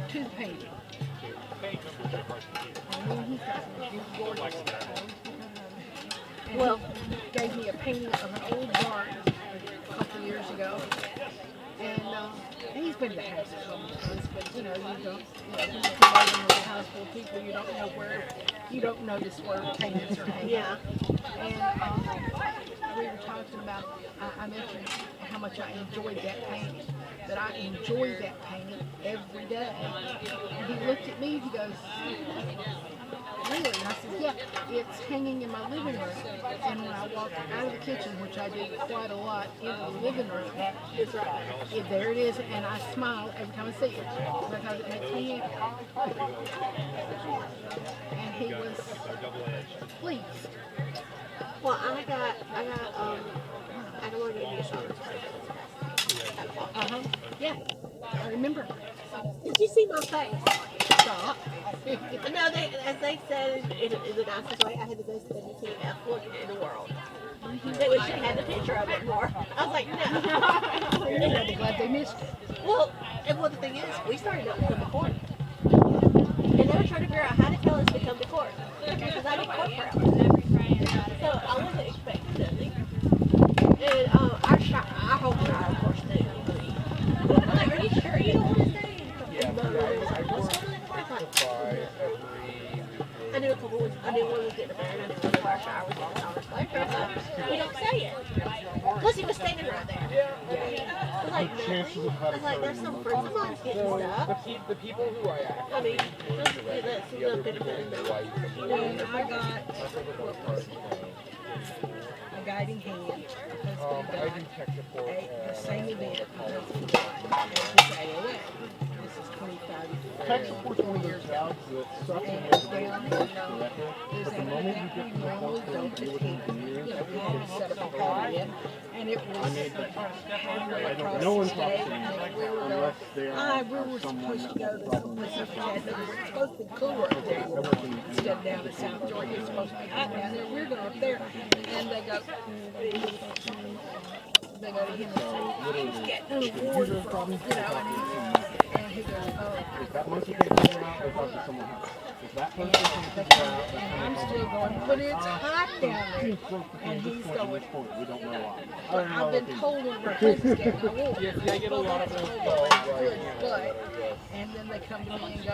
to the painting. And then he's got some gorgeous things. Well, he gave me a painting of an old barn a couple of years ago. And he's been to the house a couple of times, but you know, you don't, when you come over with a house full of people, you don't know where, you don't notice where paintings are hanging. Yeah. And we were talking about, I mentioned how much I enjoyed that painting, that I enjoy that painting every day. And he looked at me, he goes, really? And I said, yeah, it's hanging in my living room. And when I walk out of the kitchen, which I do quite a lot, into the living room, it's right. There it is, and I smile every time I see it because it makes me happy. And he was pleased. Well, I don't want to give you a song. Yeah, I remember. Did you see my face? Stop. No, as they said in the nicest way, I had the most editing F look in the world. They wish they had the picture of it more. I was like, no. I'm glad they missed it. Well, the thing is, we started out to record. And they were trying to figure out how to tell us to come to court. Because I did court for hours. So I wasn't expecting nothing. And our whole Shire, of course, knew. I'm like, are you sure you don't want to stay? I knew a couple weeks, I knew one was getting married, I knew one of our Shire was getting on his life. We don't say it. Plus he was standing right there. I was like, there's some friends of mine getting stuff. The people who I actually I mean, that's a little bit of it. And I got a guiding hand. I do tech support. The same event. This AOA. This is 25 years. Tech support's one of those jobs that sucks And and it's down, there's that event we normally go to camp. You know, we had to set up a party, and it was halfway across no the one state, talks to and we me were unless they are we were supposed to go to someplace up in Chattanooga. It was supposed to be cooler up there instead of down in South Georgia. It was supposed to be hot down there. We're going up there, and they go to him and say, he's getting an award from, you know, and he goes, oh. If that monkey can figure out, they talk to someone else. If that person can figure out, And I'm still going, but it's hot down there. And he's going, we don't know why. but I've been told over a head scan, I won't. I get a lot of those Good, but, and then they come to me and go,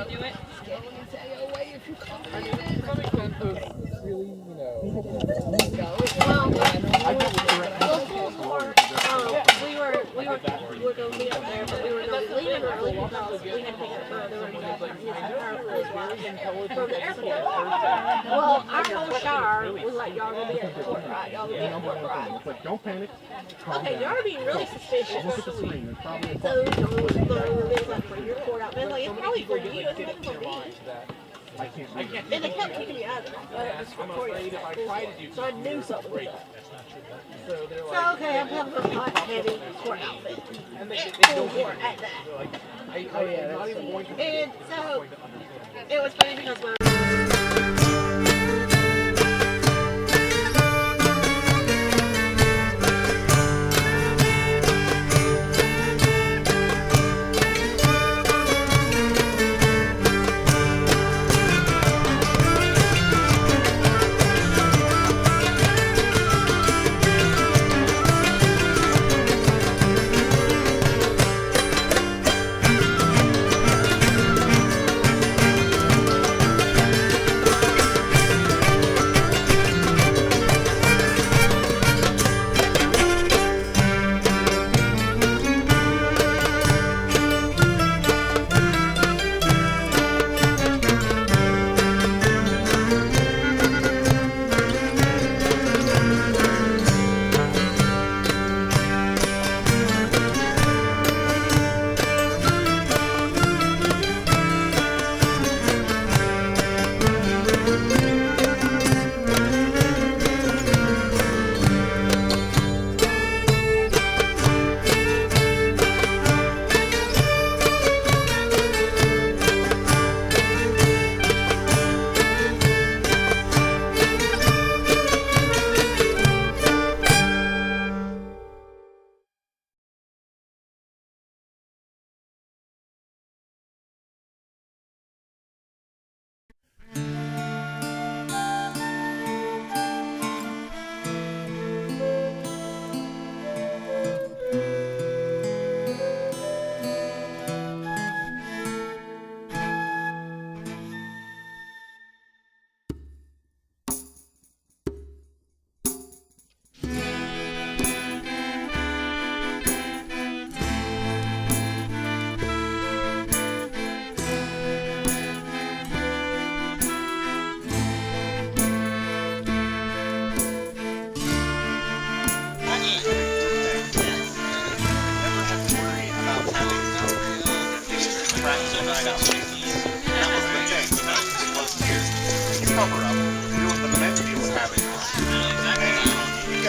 scanning and say, oh wait, if you come to me, really, you know. We were going to be up there, but we were going to be leaving early because we had to pick up from the airport. Well, our whole Shire was like, y'all gonna be at the court, right? Y'all gonna be at the court, right? It's like, don't panic. Calm Okay, down. y'all are being really suspicious. Look at the screen. There's probably a So, it's like for your court out. It's like, it's probably for you, it's not for me. I can't read it. And they kept kicking me out of it. So I knew something was up. So, okay, I'm having a hot, heavy court outfit. Full court at that. And so, it was funny because my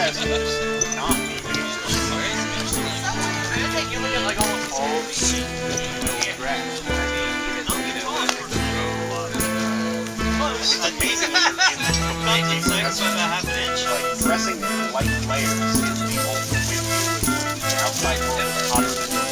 guys not be you look at like almost all of these grass. It's amazing that's about half an inch. Like pressing light layers is the ultimate way to deal with the outside world is hotter than the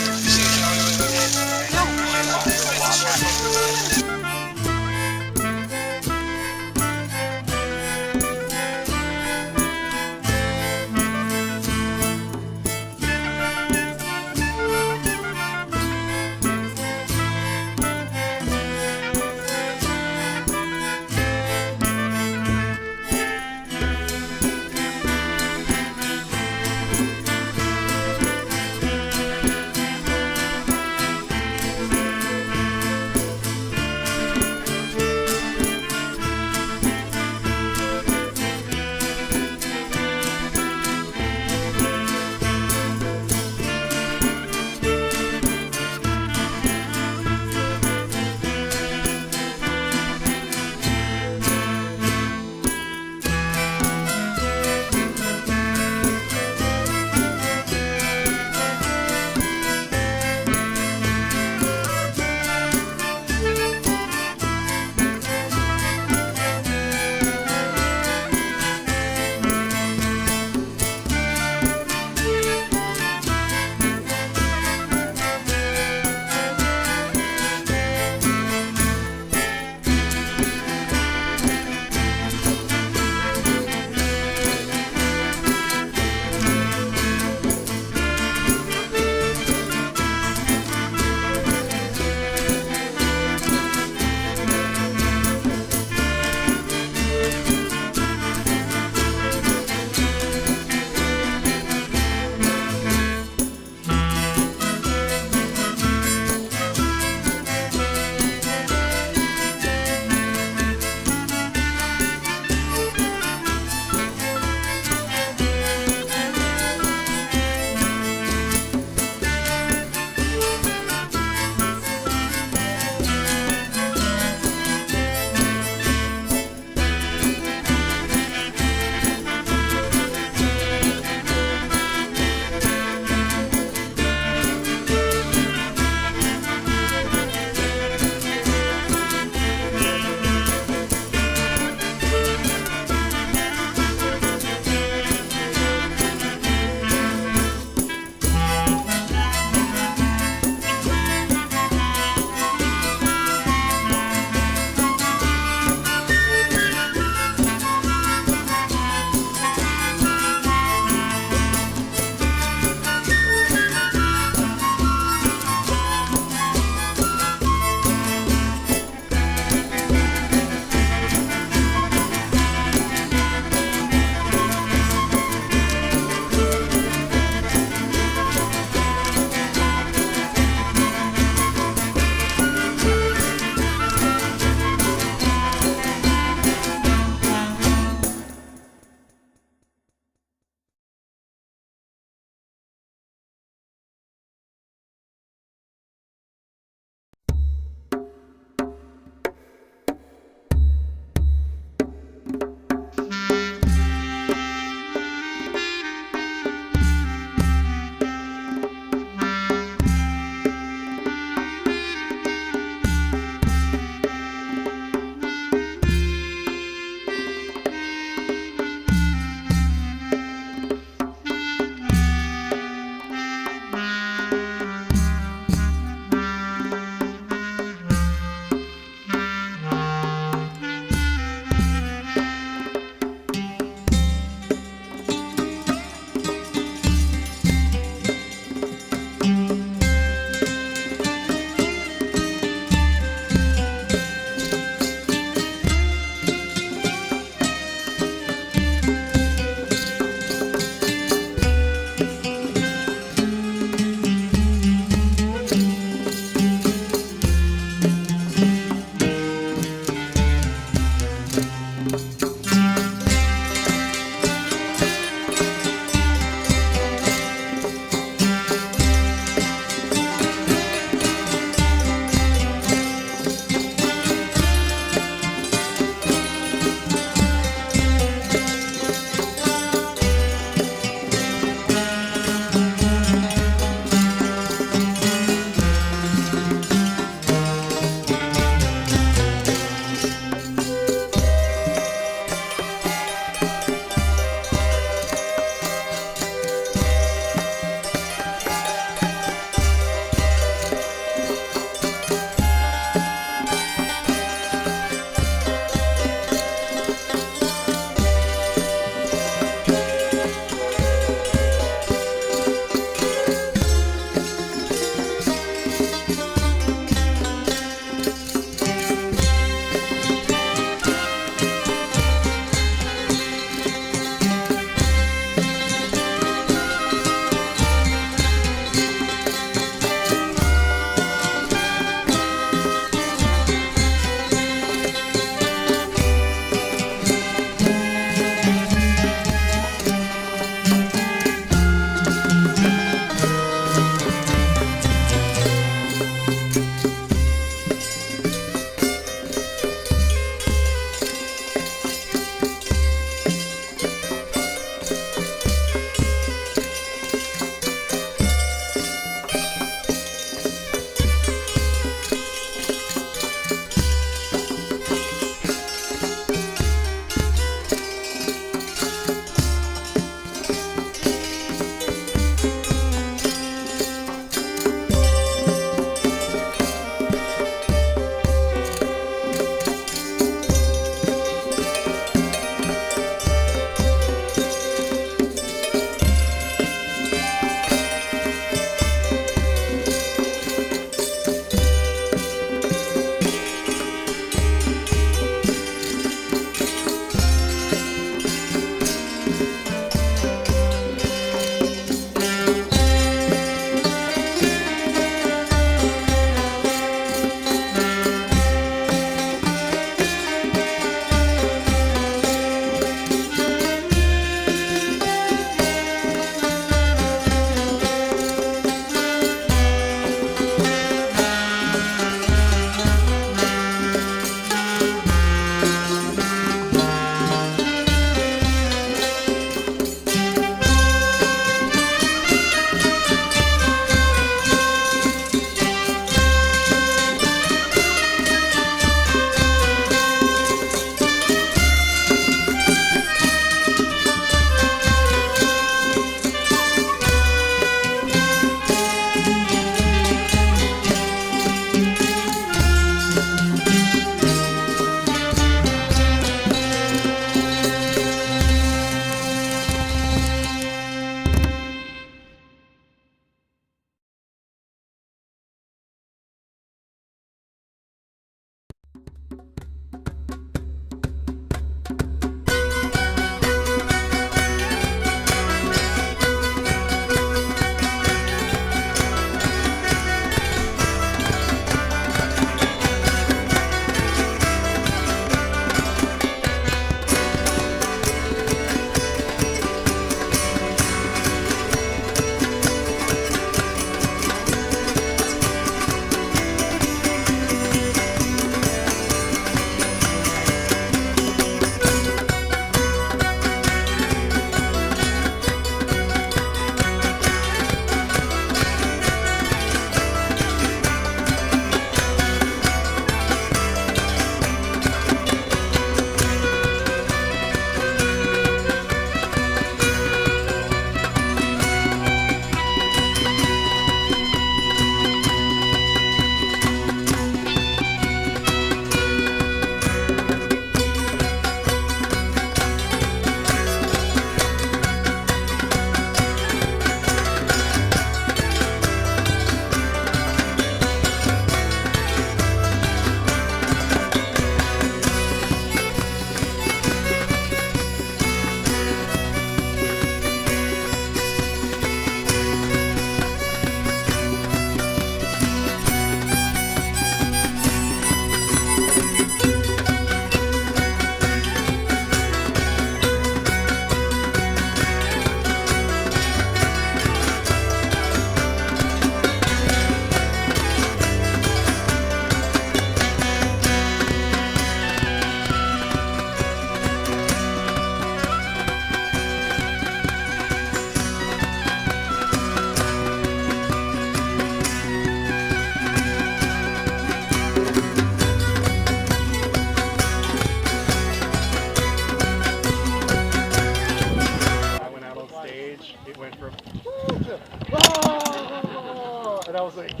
like,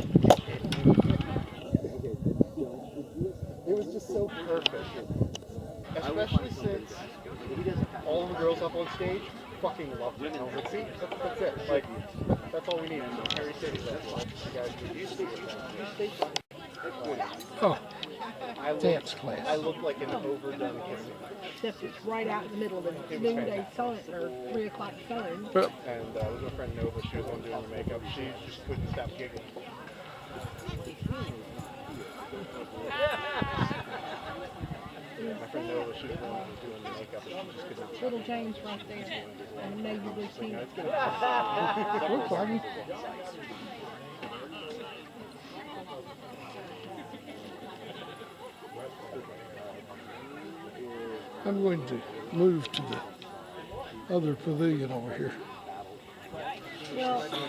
it was just so perfect. Especially since all of the girls up on stage fucking loved it. And I was like, see, that's it. Like, that's all we need. Harry City, that's all you guys need. Oh, I dance class. I looked like an overdone kissing. Except it's right out in the middle of the noonday sun or 3 o'clock sun. Well, And with my friend Nova, she was the one doing the makeup. She just couldn't stop giggling. My friend Nova, she was the one who was doing the makeup, and she just couldn't stop. Little James right there. And Navy blue You know, pink. it's gonna we're party. I'm going to move to the other pavilion over here. Well,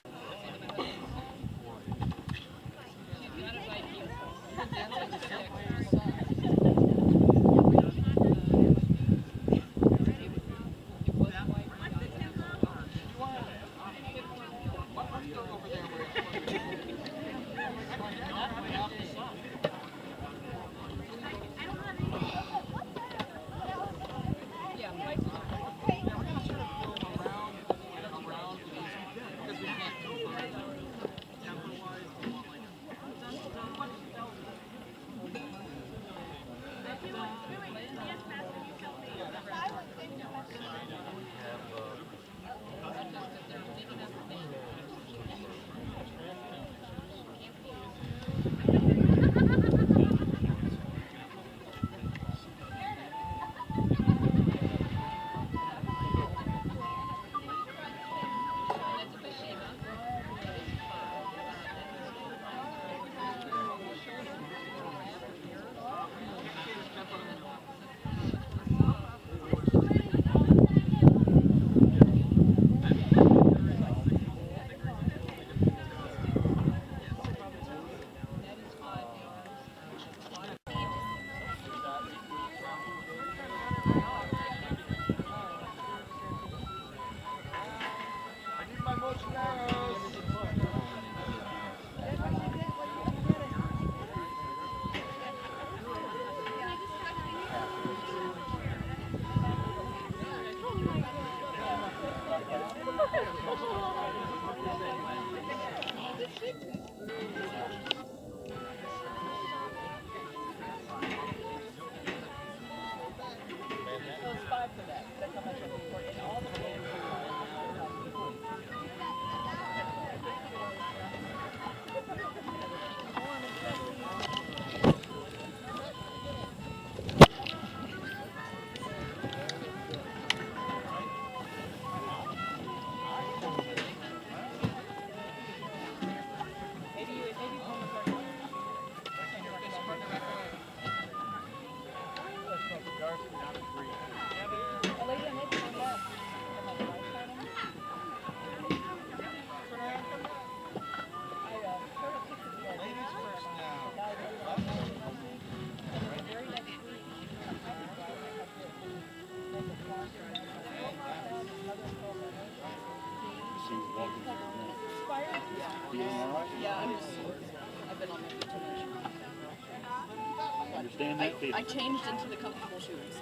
Understand that feeling. I changed into the comfortable shoes.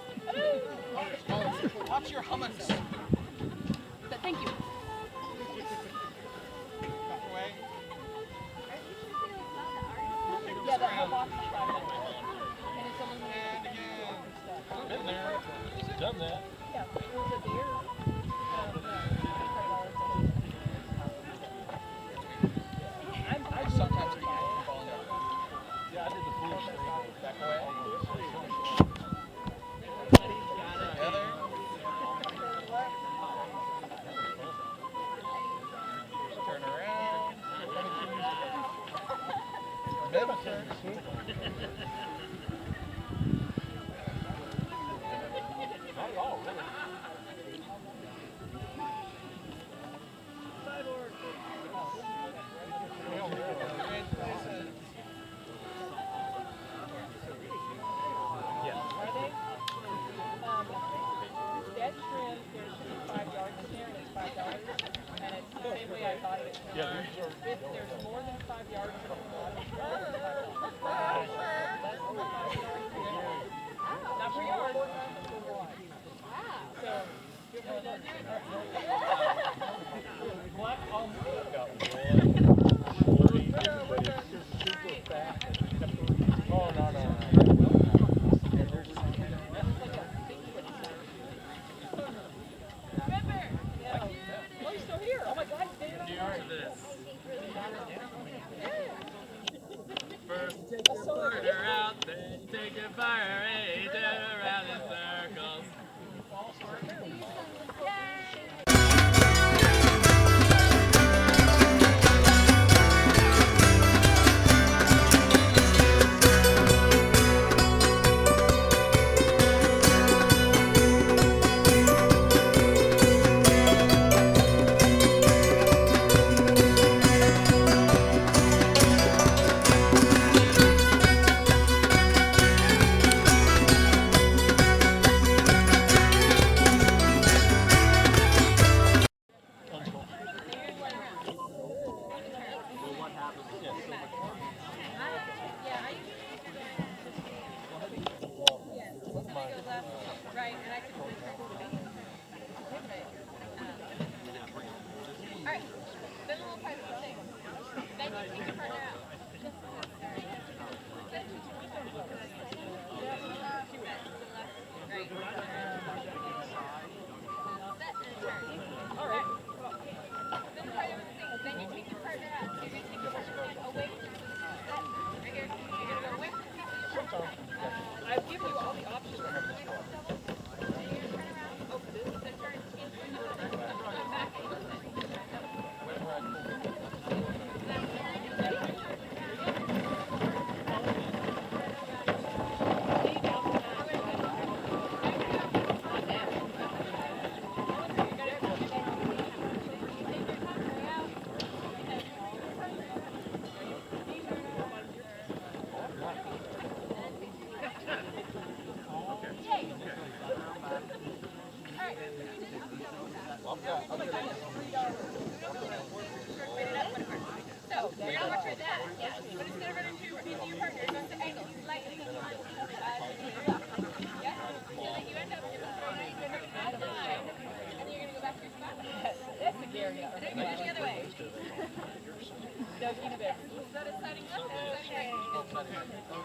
Watch your hummocks. But thank you. Yeah, that whole box is 5 minutes. And it's only Been there. Done that. yeah, it was a beer. Sometimes I get falling over. Yeah, I did the foolish thing. Back away. Together. Turn around. Middle turn. Not at all, really. Dead shrimp, there's 5 yards in there and it's $5. And it's the same way I thought it was. Yeah, these are. If there's more than 5 yards,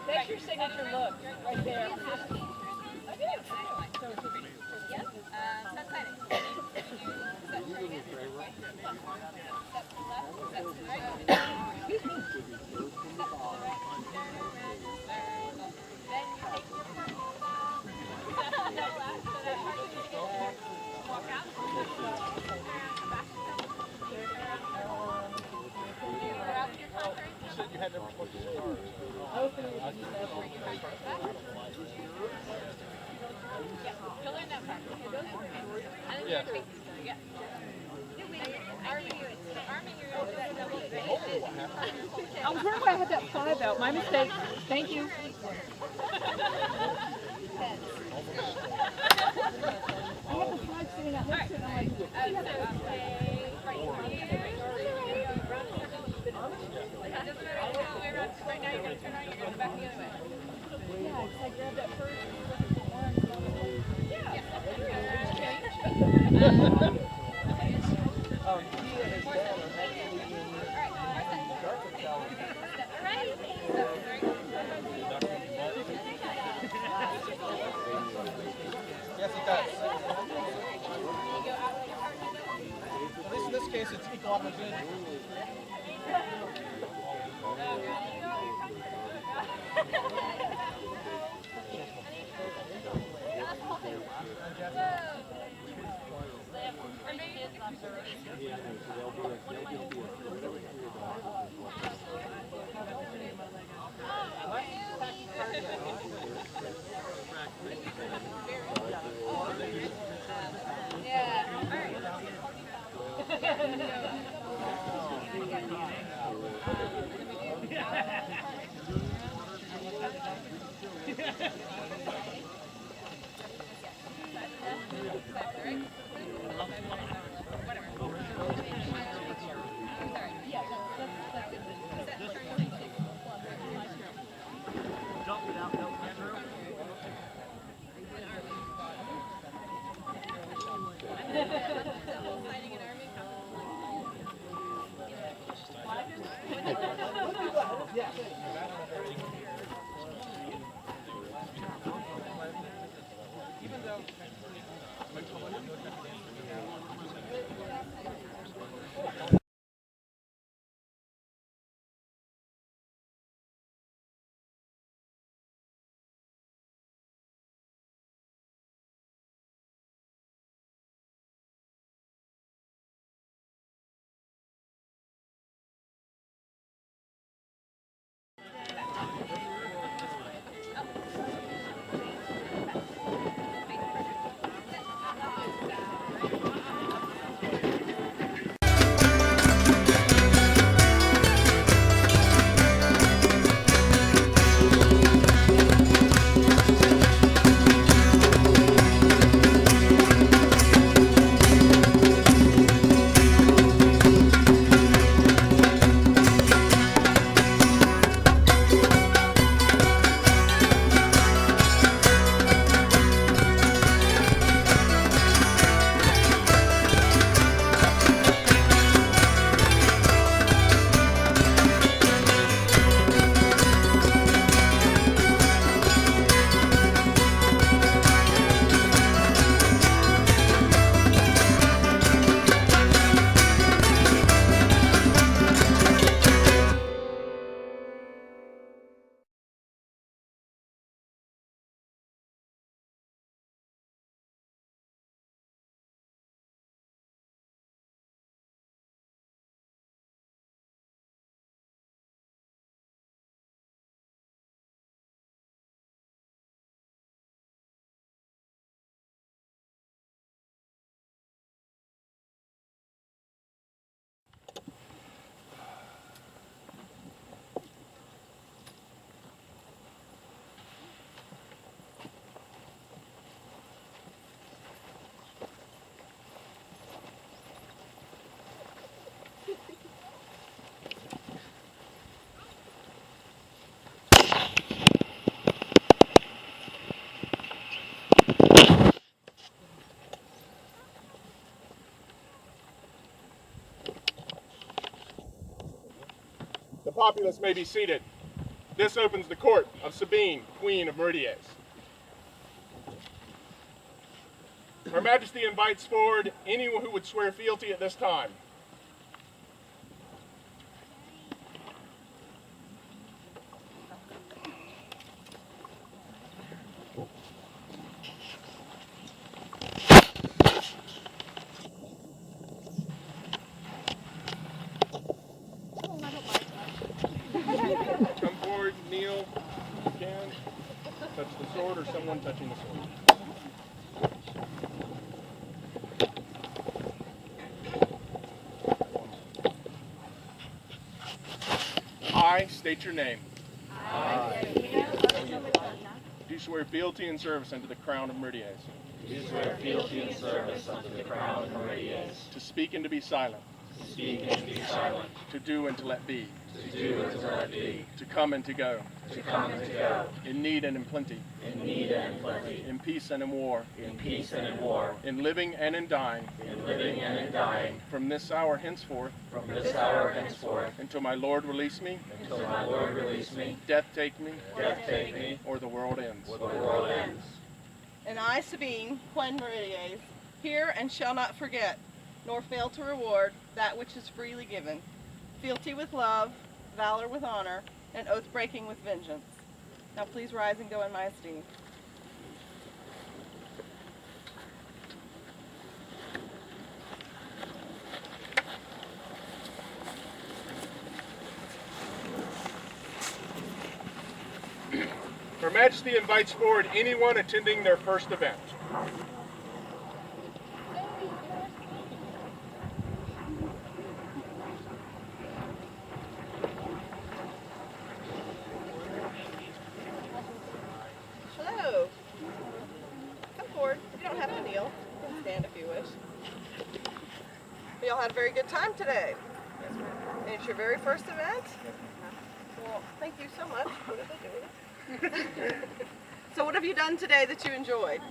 That's your signature look right there. I was wondering why I had that 5 out. My mistake. Thank you. I had the 5 sitting out next to it. I'm yeah, it's like grab that first. Yes, it does. At least in this case, it's equal opportunity. The populace may be seated. This opens the court of Sabine, Queen of Meridies. Her Majesty invites forward anyone who would swear fealty at this time. Come forward, kneel, if you can. Touch the sword or someone touching the sword. I state your name. Do swear fealty and service unto the crown of Meridies. Do swear fealty and service unto the crown of Meridies. To speak and to be silent. To speak and to be silent. To do and to let be. To do and to let be. To come and to go. To come and to go. In need and in plenty. In need and in plenty. In peace and in war. In peace and in war. In living and in dying. In living and in dying. From this hour henceforth. From this hour henceforth. Until my Lord release me. Until my Lord release me. Death take me. Death take me. Or the world ends. Or the world ends. And I, Sabine, Queen Meridies, hear and shall not forget, nor fail to reward that which is freely given, fealty with love, valor with honor, and oath-breaking with vengeance. Now please rise and go in my esteem. Her Majesty invites forward anyone attending their first event. Hello. Come forward. You don't have to kneel. You can stand if you wish. We all had a very good time today. And it's your very first event? Well, thank you so much. What did I do with it? So what have you done today that you enjoyed?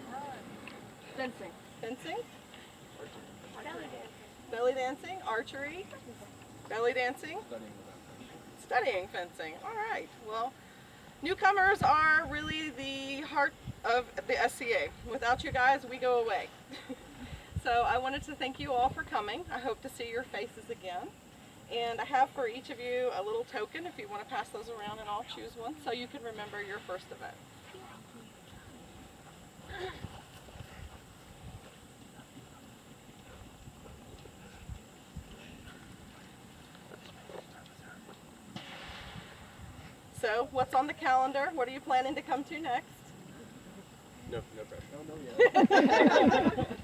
Fencing. Fencing? belly dancing, archery, belly dancing, studying fencing. All right. Well, newcomers are really the heart of the SCA. Without you guys, we go away. So I wanted to thank you all for coming. I hope to see your faces again. And I have for each of you a little token if you want to pass those around, and I'll choose one so you can remember your first event. So, what's on the calendar? What are you planning to come to next? No pressure.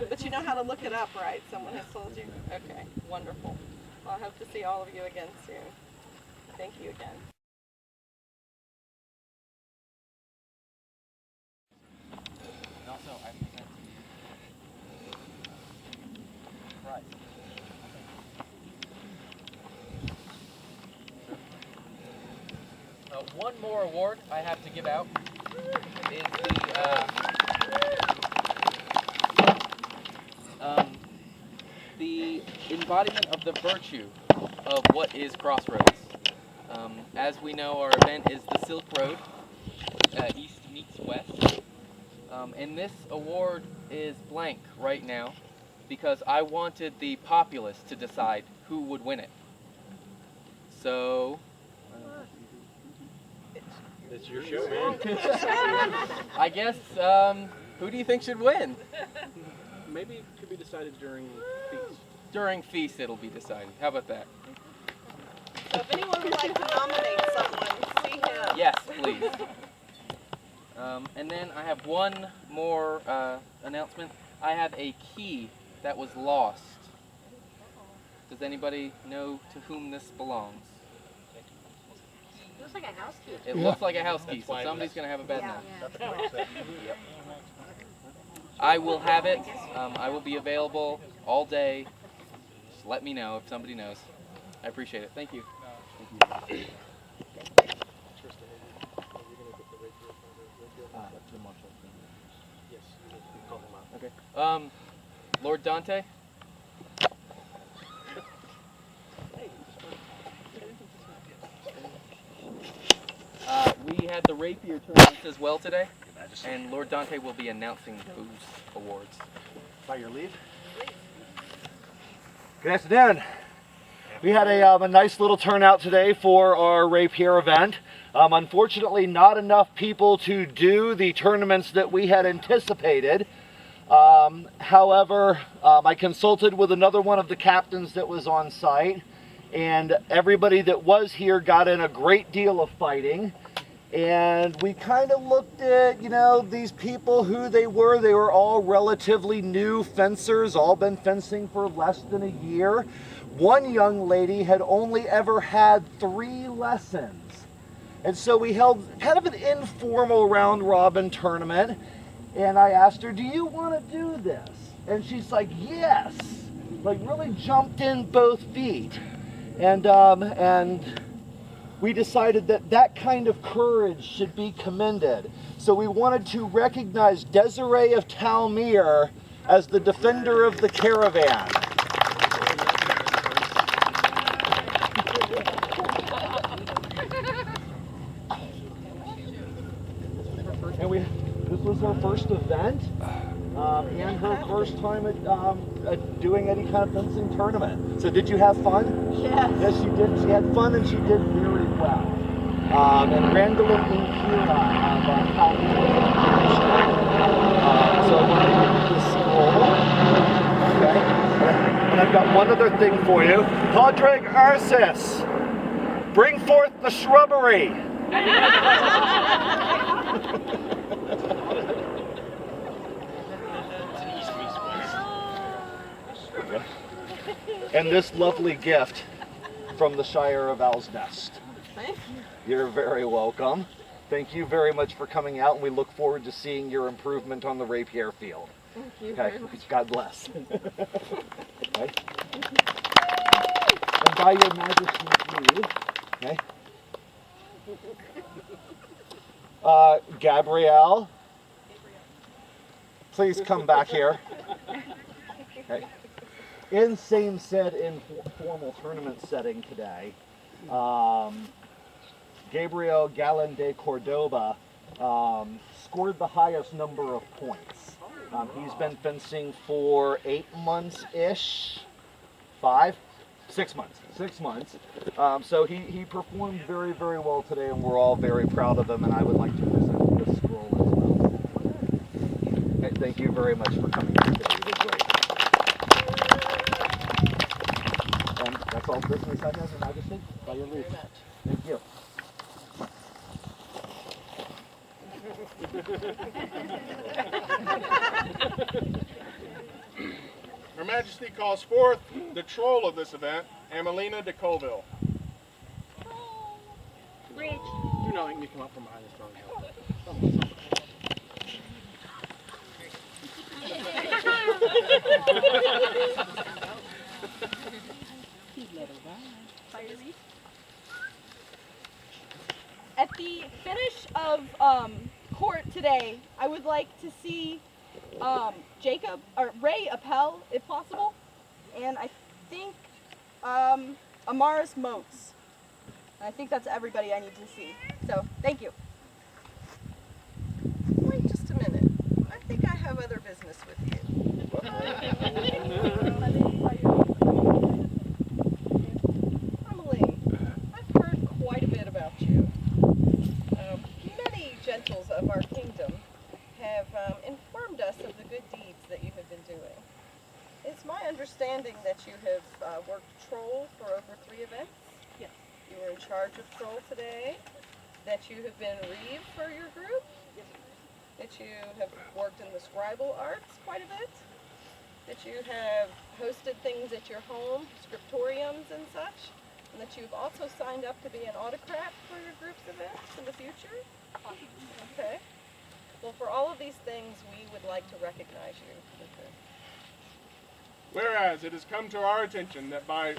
But you know how to look it up, right? Someone has told you? Okay, wonderful. Well, I hope to see all of you again soon. Thank you again. And also, I present prize. One more award I have to give out is the embodiment of the virtue of what is Crossroads. As we know, our event is the Silk Road, east meets west. And this award is blank right now because I wanted the populace to decide who would win it. So... It's your show, man. I guess, who do you think should win? Maybe it could be decided during feast. During feast it'll be decided. How about that? So if anyone would like to nominate someone, see him. Yes, please. And then I have one more announcement. I have a key that was lost. Does anybody know to whom this belongs? It looks like a house key. It looks like a house key, so somebody's going to have a bad night. Yep. I will have it. I will be available all day. Just let me know if somebody knows. I appreciate it. Thank you. Okay. Lord Dante? We had the rapier tournament as well today, and Lord Dante will be announcing those awards. By your leave. Good afternoon. We had a nice little turnout today for our rapier event. Unfortunately, not enough people to do the tournaments that we had anticipated. However, I consulted with another one of the captains that was on site, and everybody that was here got in a great deal of fighting. And we kind of looked at, you know, these people, who they were. They were all relatively new fencers, all been fencing for less than a year. One young lady had only ever had 3 lessons. And so we held kind of an informal round robin tournament. And I asked her, do you want to do this? And she's like, yes. Like really jumped in both feet. And we decided that that kind of courage should be commended. So we wanted to recognize Desiree of Talmere as the defender of the caravan. And this was her first event and her first time at doing any kind of fencing tournament. So did you have fun? Yes. Yes, she did. She had fun and she did very well. And Randall and Kira have so we're going to do this scroll. Okay. And I've got one other thing for you. Padraig Arsis, bring forth the shrubbery. And this lovely gift from the Shire of Owl's Nest. Thank you. You're very welcome. Thank you very much for coming out, and we look forward to seeing your improvement on the rapier field. Thank you Okay. very much. God bless. Okay. And by your majesty's leave, okay. Gabrielle, please come back here. Okay. in same said informal tournament setting today, Gabriel Galán de Cordoba scored the highest number of points. He's been fencing for 8 months-ish, 6 months. 6 months. So he performed very, very well today, and we're all very proud of him, and I would like to present this scroll as well. Okay, thank you very much for coming in today. You did great. And that's all business I have, Your Majesty. By your leave. Thank you. Her Majesty calls forth the troll of this event, Amelina de Colville. Bridge. Do not make me come up from behind this throne. At the finish of court today, I would like to see Ray Appel, if possible, and I think Amaris Motes. I think that's everybody I need to see. So, thank you. Wait just a minute. I think I have other business with you. Emily, I've heard quite a bit about you. Many gentles of our kingdom have informed us of the good deeds that you have been doing. It's my understanding that you have worked Troll for over 3 events. Yes. You were in charge of Troll today. That you have been Reeve for your group. Yes. That you have worked in the scribal arts quite a bit. That you have hosted things at your home, scriptoriums and such. And that you've also signed up to be an autocrat for your group's events in the future. Okay. Well, for all of these things, we would like to recognize you with this. Whereas it has come to our attention that by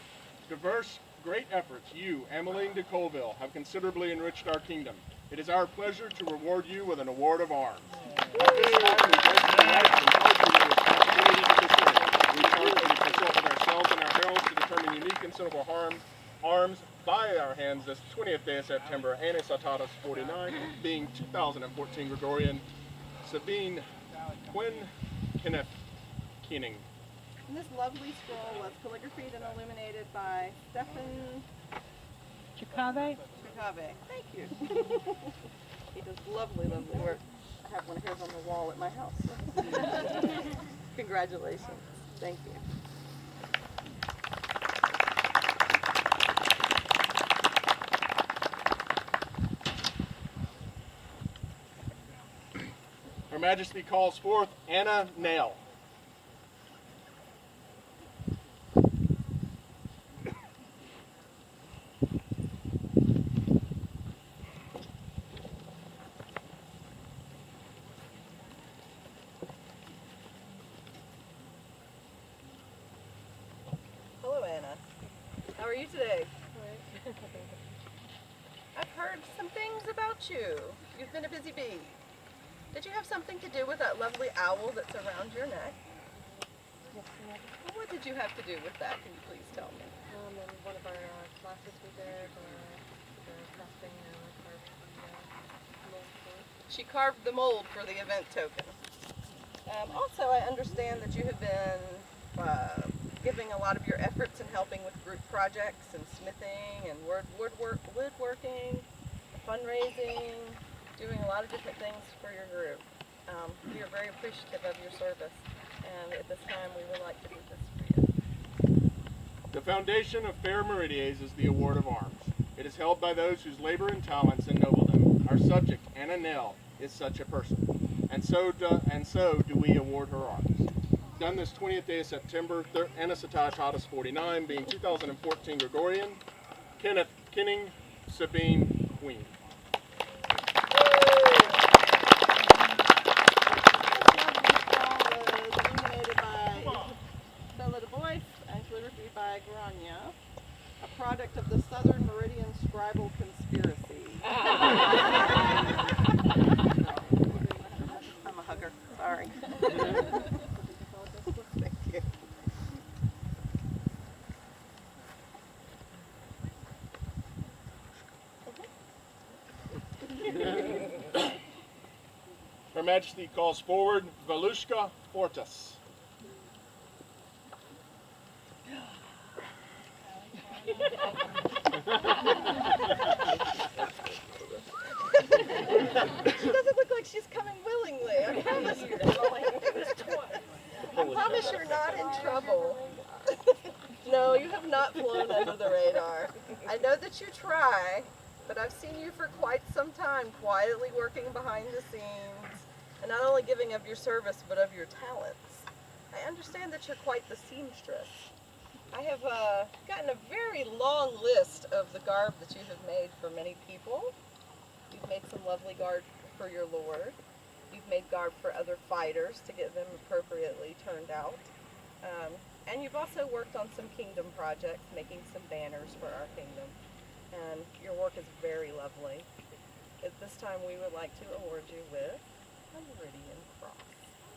diverse great efforts, you, Ameline de Colville, have considerably enriched our kingdom. It is our pleasure to reward you with an award of arms. At this time, we recognize and charge you with the responsibility to consider. We charge you to consult with ourselves and our heralds to determine unique and suitable arms by our hands this 20th day of September, Anachronism 49, being 2014 Gregorian, Sabine Quinn Kenneth Keening. And this lovely scroll was calligraphied and illuminated by Stefan Chikave. Thank you. He does lovely, lovely work. I have one of his on the wall at my house. Congratulations. Thank you. Her Majesty calls forth Anna Nail. Hello, Anna. How are you today? I've heard some things about you. You've been a busy bee. Did you have something to do with that lovely owl that's around your neck? Yes, ma'am. What did you have to do with that? Can you please tell me? In one of our classes we did, the crafting and I carved the mold for it. She carved the mold for the event token. Also, I understand that you have been giving a lot of your efforts in helping with group projects and smithing and woodworking, fundraising, doing a lot of different things for your group. We are very appreciative of your service, and at this time we would like to do this for you. The foundation of Fair Meridies is the award of arms. It is held by those whose labor and talents ennoble them. Our subject, Anna Nell, is such a person, and so do we award her arms. Done this 20th day of September, Anachronism 49, being 2014 Gregorian, Kenneth Kinning, Sabine Queen. By Grania, a product of the Southern Meridian Scribal Conspiracy. I'm a hugger, sorry. Thank you. Majesty calls forward Valushka Fortis. She doesn't look like she's coming willingly. I promise you. I promise you're not in trouble. No, you have not flown under the radar. I know that you try, but I've seen you for quite some time quietly working behind the scenes, and not only giving of your service, but of your talents. I understand that you're quite the seamstress. I have gotten a very long list of the garb that you have made for many people. You've made some lovely garb for your lord. You've made garb for other fighters to get them appropriately turned out. And you've also worked on some kingdom projects, making some banners for our kingdom. And your work is very lovely. At this time, we would like to award you with a Meridian Cross.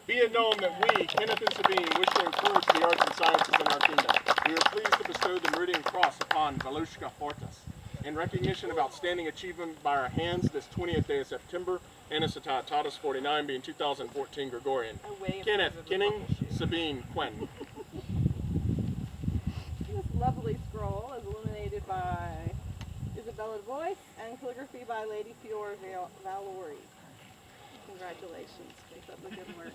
Be it known that we, Kenneth and Sabine, wish to encourage the arts and sciences in our kingdom. We are pleased to bestow the Meridian Cross upon Valushka Fortis in recognition of outstanding achievement by our hands this 20th day of September, Anisatat Tatus 49 being 2014 Gregorian. Kenneth, Kenning, Sabine, Quinn. This lovely scroll is illuminated by Isabella Voice and calligraphy by Lady Fior Valori. Congratulations. Keep up the good work.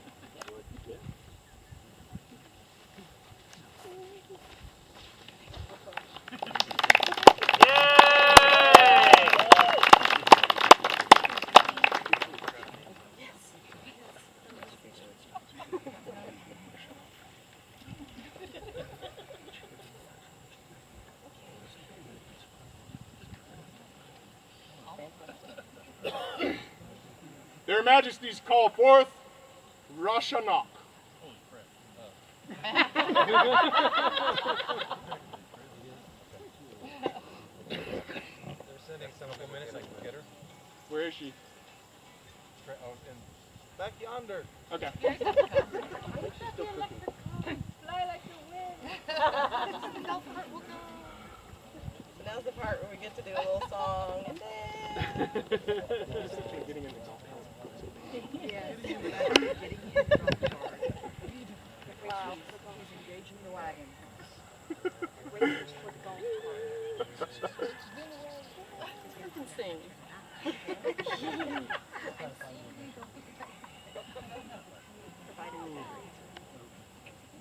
Their Majesties call forth Rashanok. They're sending some couple minutes. I can get her. Where is she? Back yonder. Okay. Fly like the wind. Now's the part where we get to do a little song and dance. Yes. Wow. He's engaging the wagon. Waiting for the golf cart. You can sing.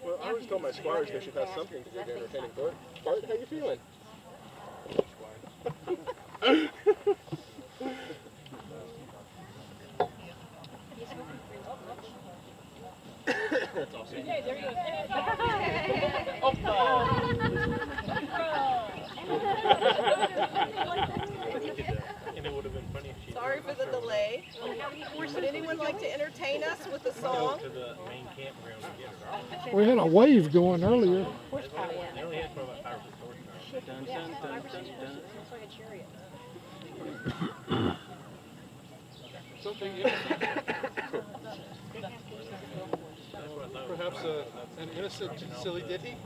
Well, I always told my squires they should have something to do to entertaining Bart. Bart, how you feeling? That's awesome. Hey, there you And it would have been funny if she. Sorry for the delay. Would anyone like to entertain us with a song? To the main campground to get her. We had a wave going earlier. They only had 12 hours of storage. Dun, dun, dun, dun, dun. Looks like a chariot. Something innocent. Perhaps an innocent, silly ditty?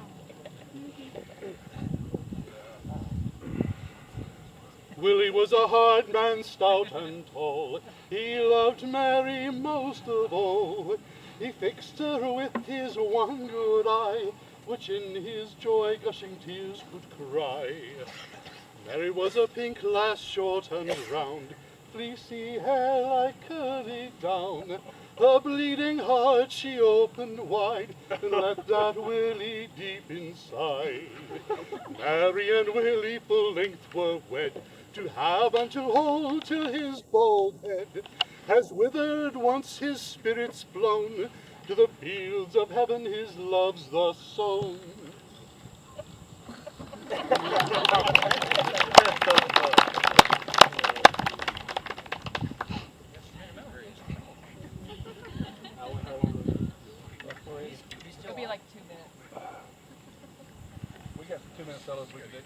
Willie was a hard man, stout and tall. He loved Mary most of all. He fixed her with his one good eye, which in his joy gushing tears could cry. Mary was a pink lass, short and round, fleecy hair like curly down. Her bleeding heart she opened wide, and let that Willie deep inside. Mary and Willie full length were wed, to have and to hold till his bald head has withered once his spirit's flown, to the fields of heaven his love's thus sown. It'll be like 2 minutes. We got 2 minutes solos we can do.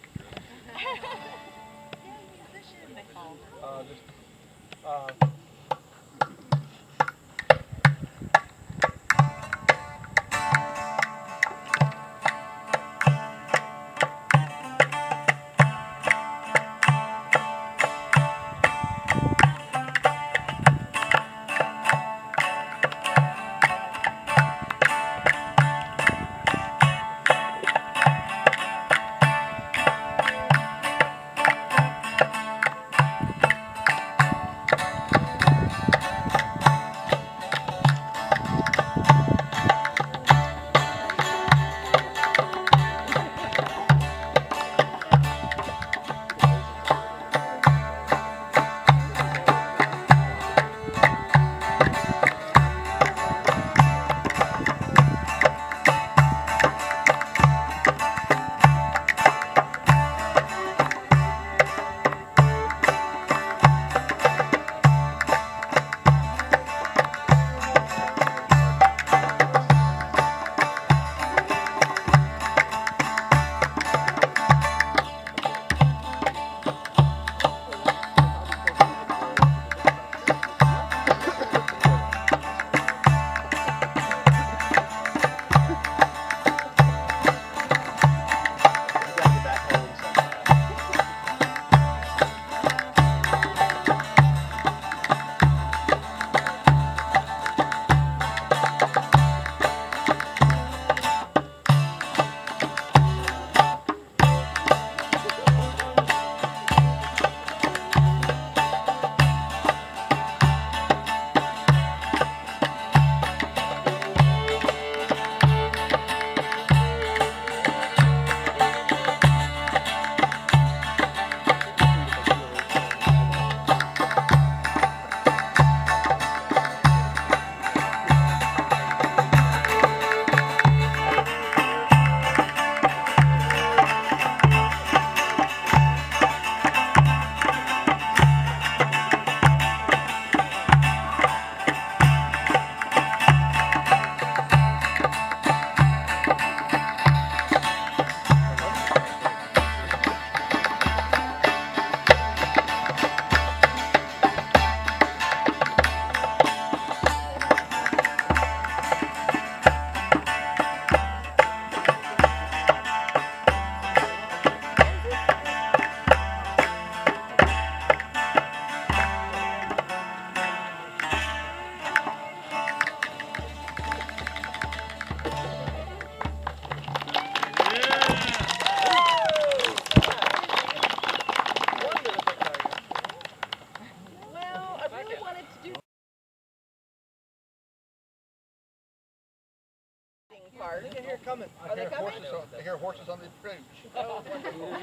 French. Oh, wonderful.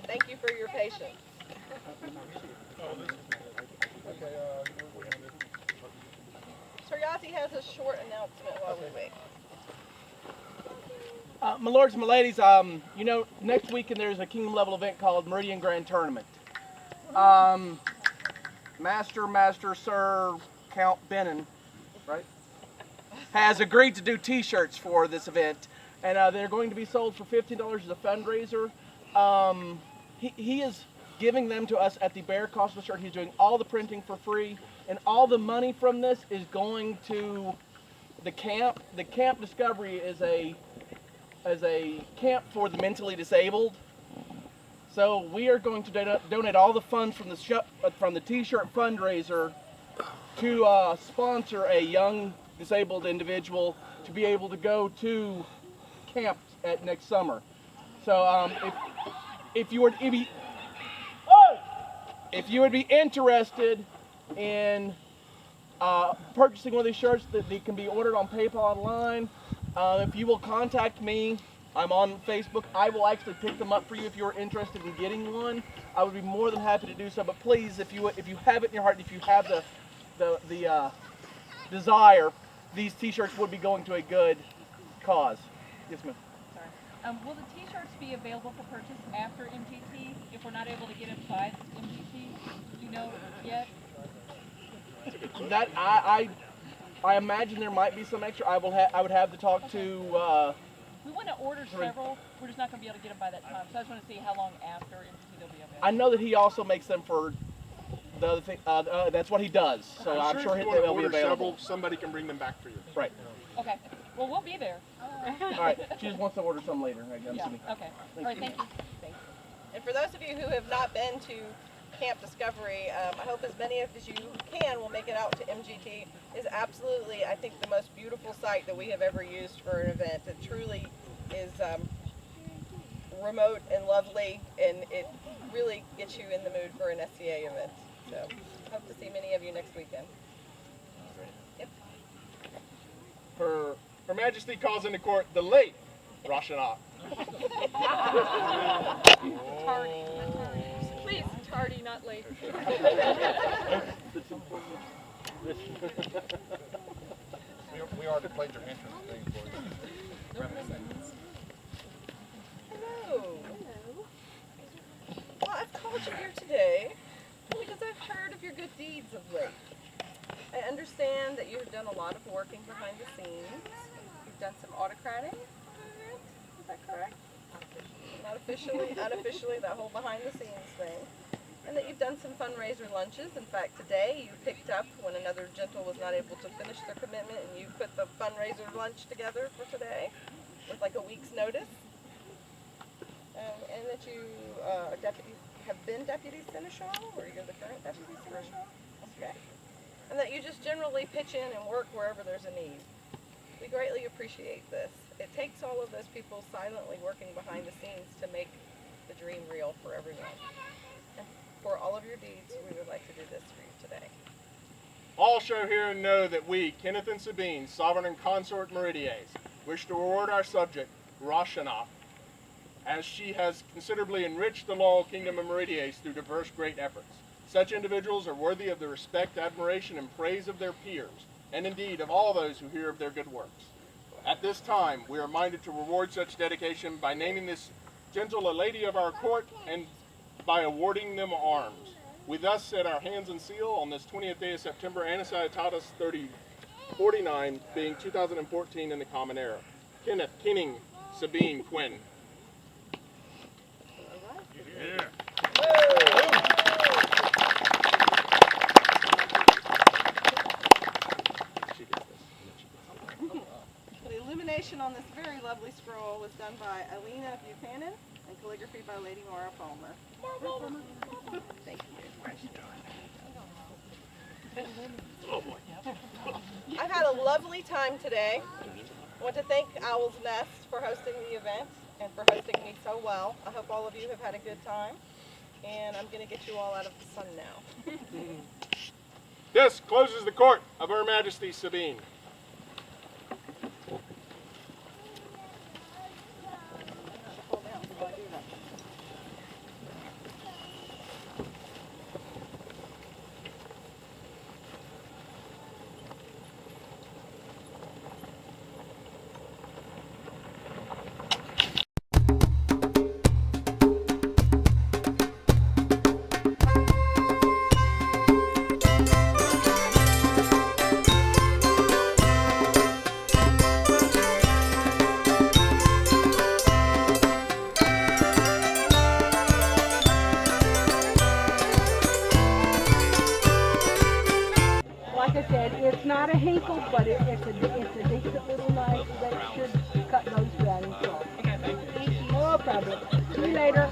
Thank you for your patience. Sir Yahtzee has a short announcement while we wait. My lords and my ladies, you know, next weekend there's a kingdom level event called Meridian Grand Tournament. Master Sir Count Bennon, right, has agreed to do T-shirts for this event, and they're going to be sold for $15 as a fundraiser. He is giving them to us at the bare cost of the shirt. He's doing all the printing for free, and all the money from this is going to the camp. The Camp Discovery is a camp for the mentally disabled. So we are going to donate all the funds from the T-shirt fundraiser to sponsor a young disabled individual to be able to go to camp at next summer. So if you would be interested in purchasing one of these shirts, that they can be ordered on PayPal online. If you will contact me, I'm on Facebook. I will actually pick them up for you if you're interested in getting one. I would be more than happy to do so. But please, if you have it in your heart, if you have the desire, these T-shirts would be going to a good cause. Yes, ma'am. Sorry. Will the T-shirts be available for purchase after MGT if we're not able to get them by MGT? Do you know yet? That I imagine there might be some extra. I would have to talk to. We want to order several. We're just not going to be able to get them by that time. So I just want to see how long after MGT they'll be available. I know that he also makes them for the other thing. That's what he does. So I'm sure if you they'll want be to order available. several, somebody can bring them back for you. Right. Okay. Well, we'll be there. All right. She just wants to order some later. I'm Yeah. assuming. Okay. All right. Thank you. Thank you. And for those of you who have not been to Camp Discovery, I hope as many of you can will make it out to MGT. It's absolutely, I think, the most beautiful site that we have ever used for an event. It truly is remote and lovely, and it really gets you in the mood for an SCA event. So hope to see many of you next weekend. Yep. Her Majesty calls into court the late Roshanok. Tardy. Please, tardy, not late. We already played your entrance thing for you. Hello. Well, I've called you here today because I've heard of your good deeds of late. I understand that you've done a lot of working behind the scenes. You've done some autocrating. Is that correct? Not officially, unofficially, that whole behind the scenes thing. And that you've done some fundraiser lunches. In fact, today you picked up when another gentle was not able to finish their commitment, and you put the fundraiser lunch together for today with like a week's notice. And that you have been deputy seneschal, or you're the current deputy seneschal. Okay. And that you just generally pitch in and work wherever there's a need. We greatly appreciate this. It takes all of those people silently working behind the scenes to make the dream real for everyone. And for all of your deeds, we would like to do this for you today. All show here and know that we, Kenneth and Sabine, sovereign and consort Meridies, wish to reward our subject, Roshanok, as she has considerably enriched the loyal kingdom of Meridies through diverse great efforts. Such individuals are worthy of the respect, admiration, and praise of their peers, and indeed of all those who hear of their good works. At this time, we are minded to reward such dedication by naming this gentle a lady of our court and by awarding them arms. We thus set our hands and seal on this 20th day of September, Anachronism 3049, being 2014 in the Common Era. Kenneth, Kenning, Sabine, Quinn. Yeah. The illumination on this very lovely scroll was done by Alina Buchanan and calligraphy by Lady Mara Palmer. Thank you. I've had a lovely time today. I want to thank Owl's Nest for hosting the event and for hosting me so well. I hope all of you have had a good time, and I'm going to get you all out of the sun now. This closes the court of Her Majesty Sabine. but it's a decent little knife that should cut those down in half. Okay, thank you. No problem. See you later.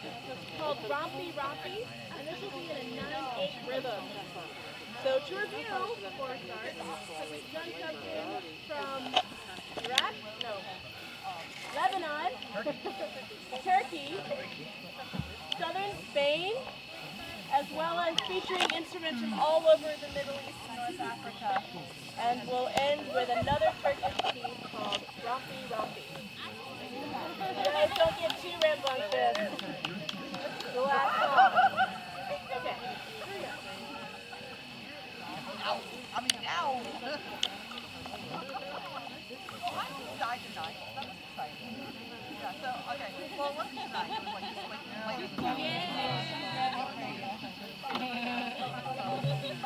It's called Rompy Rompy, and this will be in a 9/8 rhythm. So to review, before we start, we've done something from Iraq, no, Lebanon, Turkey, southern Spain, as well as featuring instruments from all over the Middle East and North Africa. And we'll end with another Turkish piece called Rompy Rompy. Guys, don't get too rambunctious. The last song. Okay, here we go. Ow! Well, I almost died tonight. That was exciting. Yeah, so, okay. Well, what's tonight? It was like just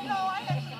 No, I actually...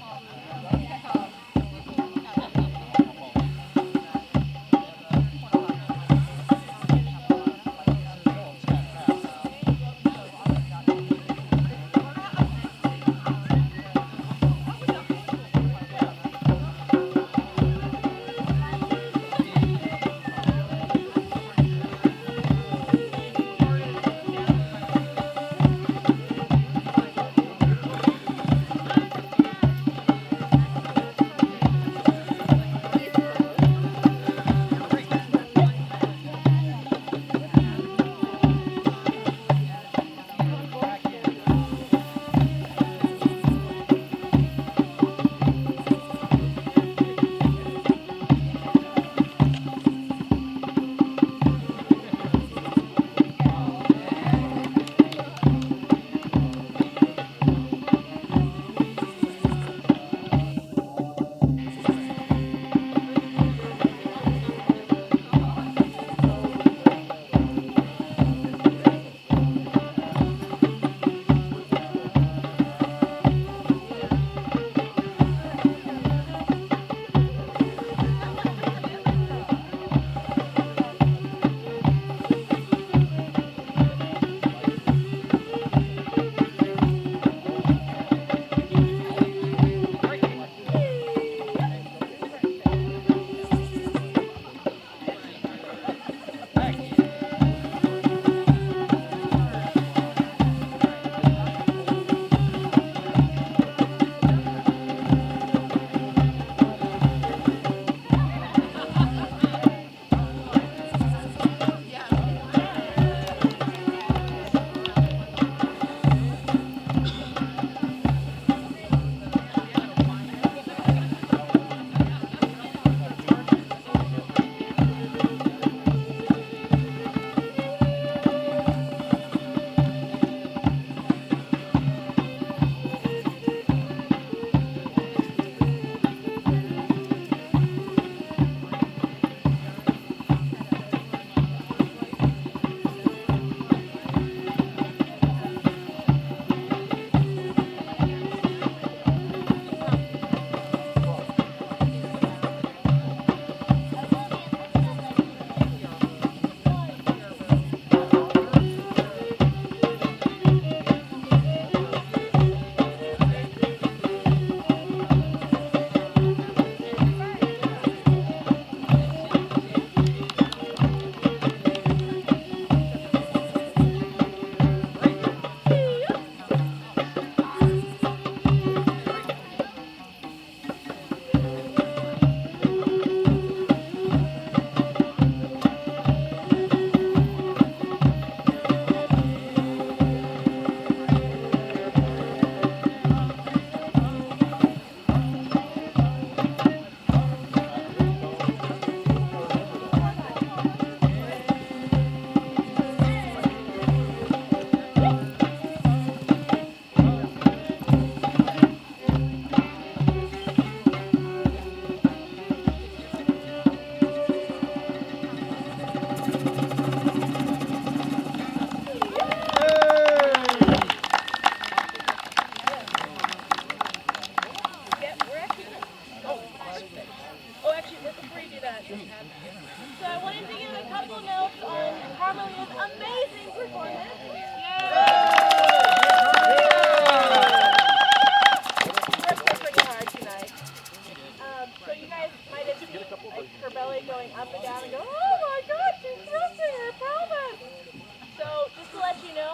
you know,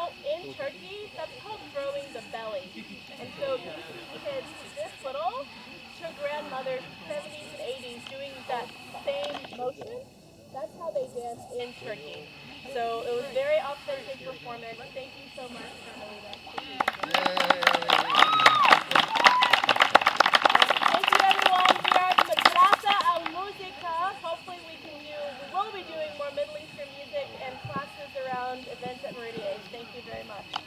their 70s and 80s doing that same motion. That's how they dance in Turkey. So it was very authentic performance. Thank you so much for doing that. Thank you everyone. We are the Madrasa al Musica. Hopefully we will be doing more Middle Eastern music and classes around events at Meridies. Thank you very much.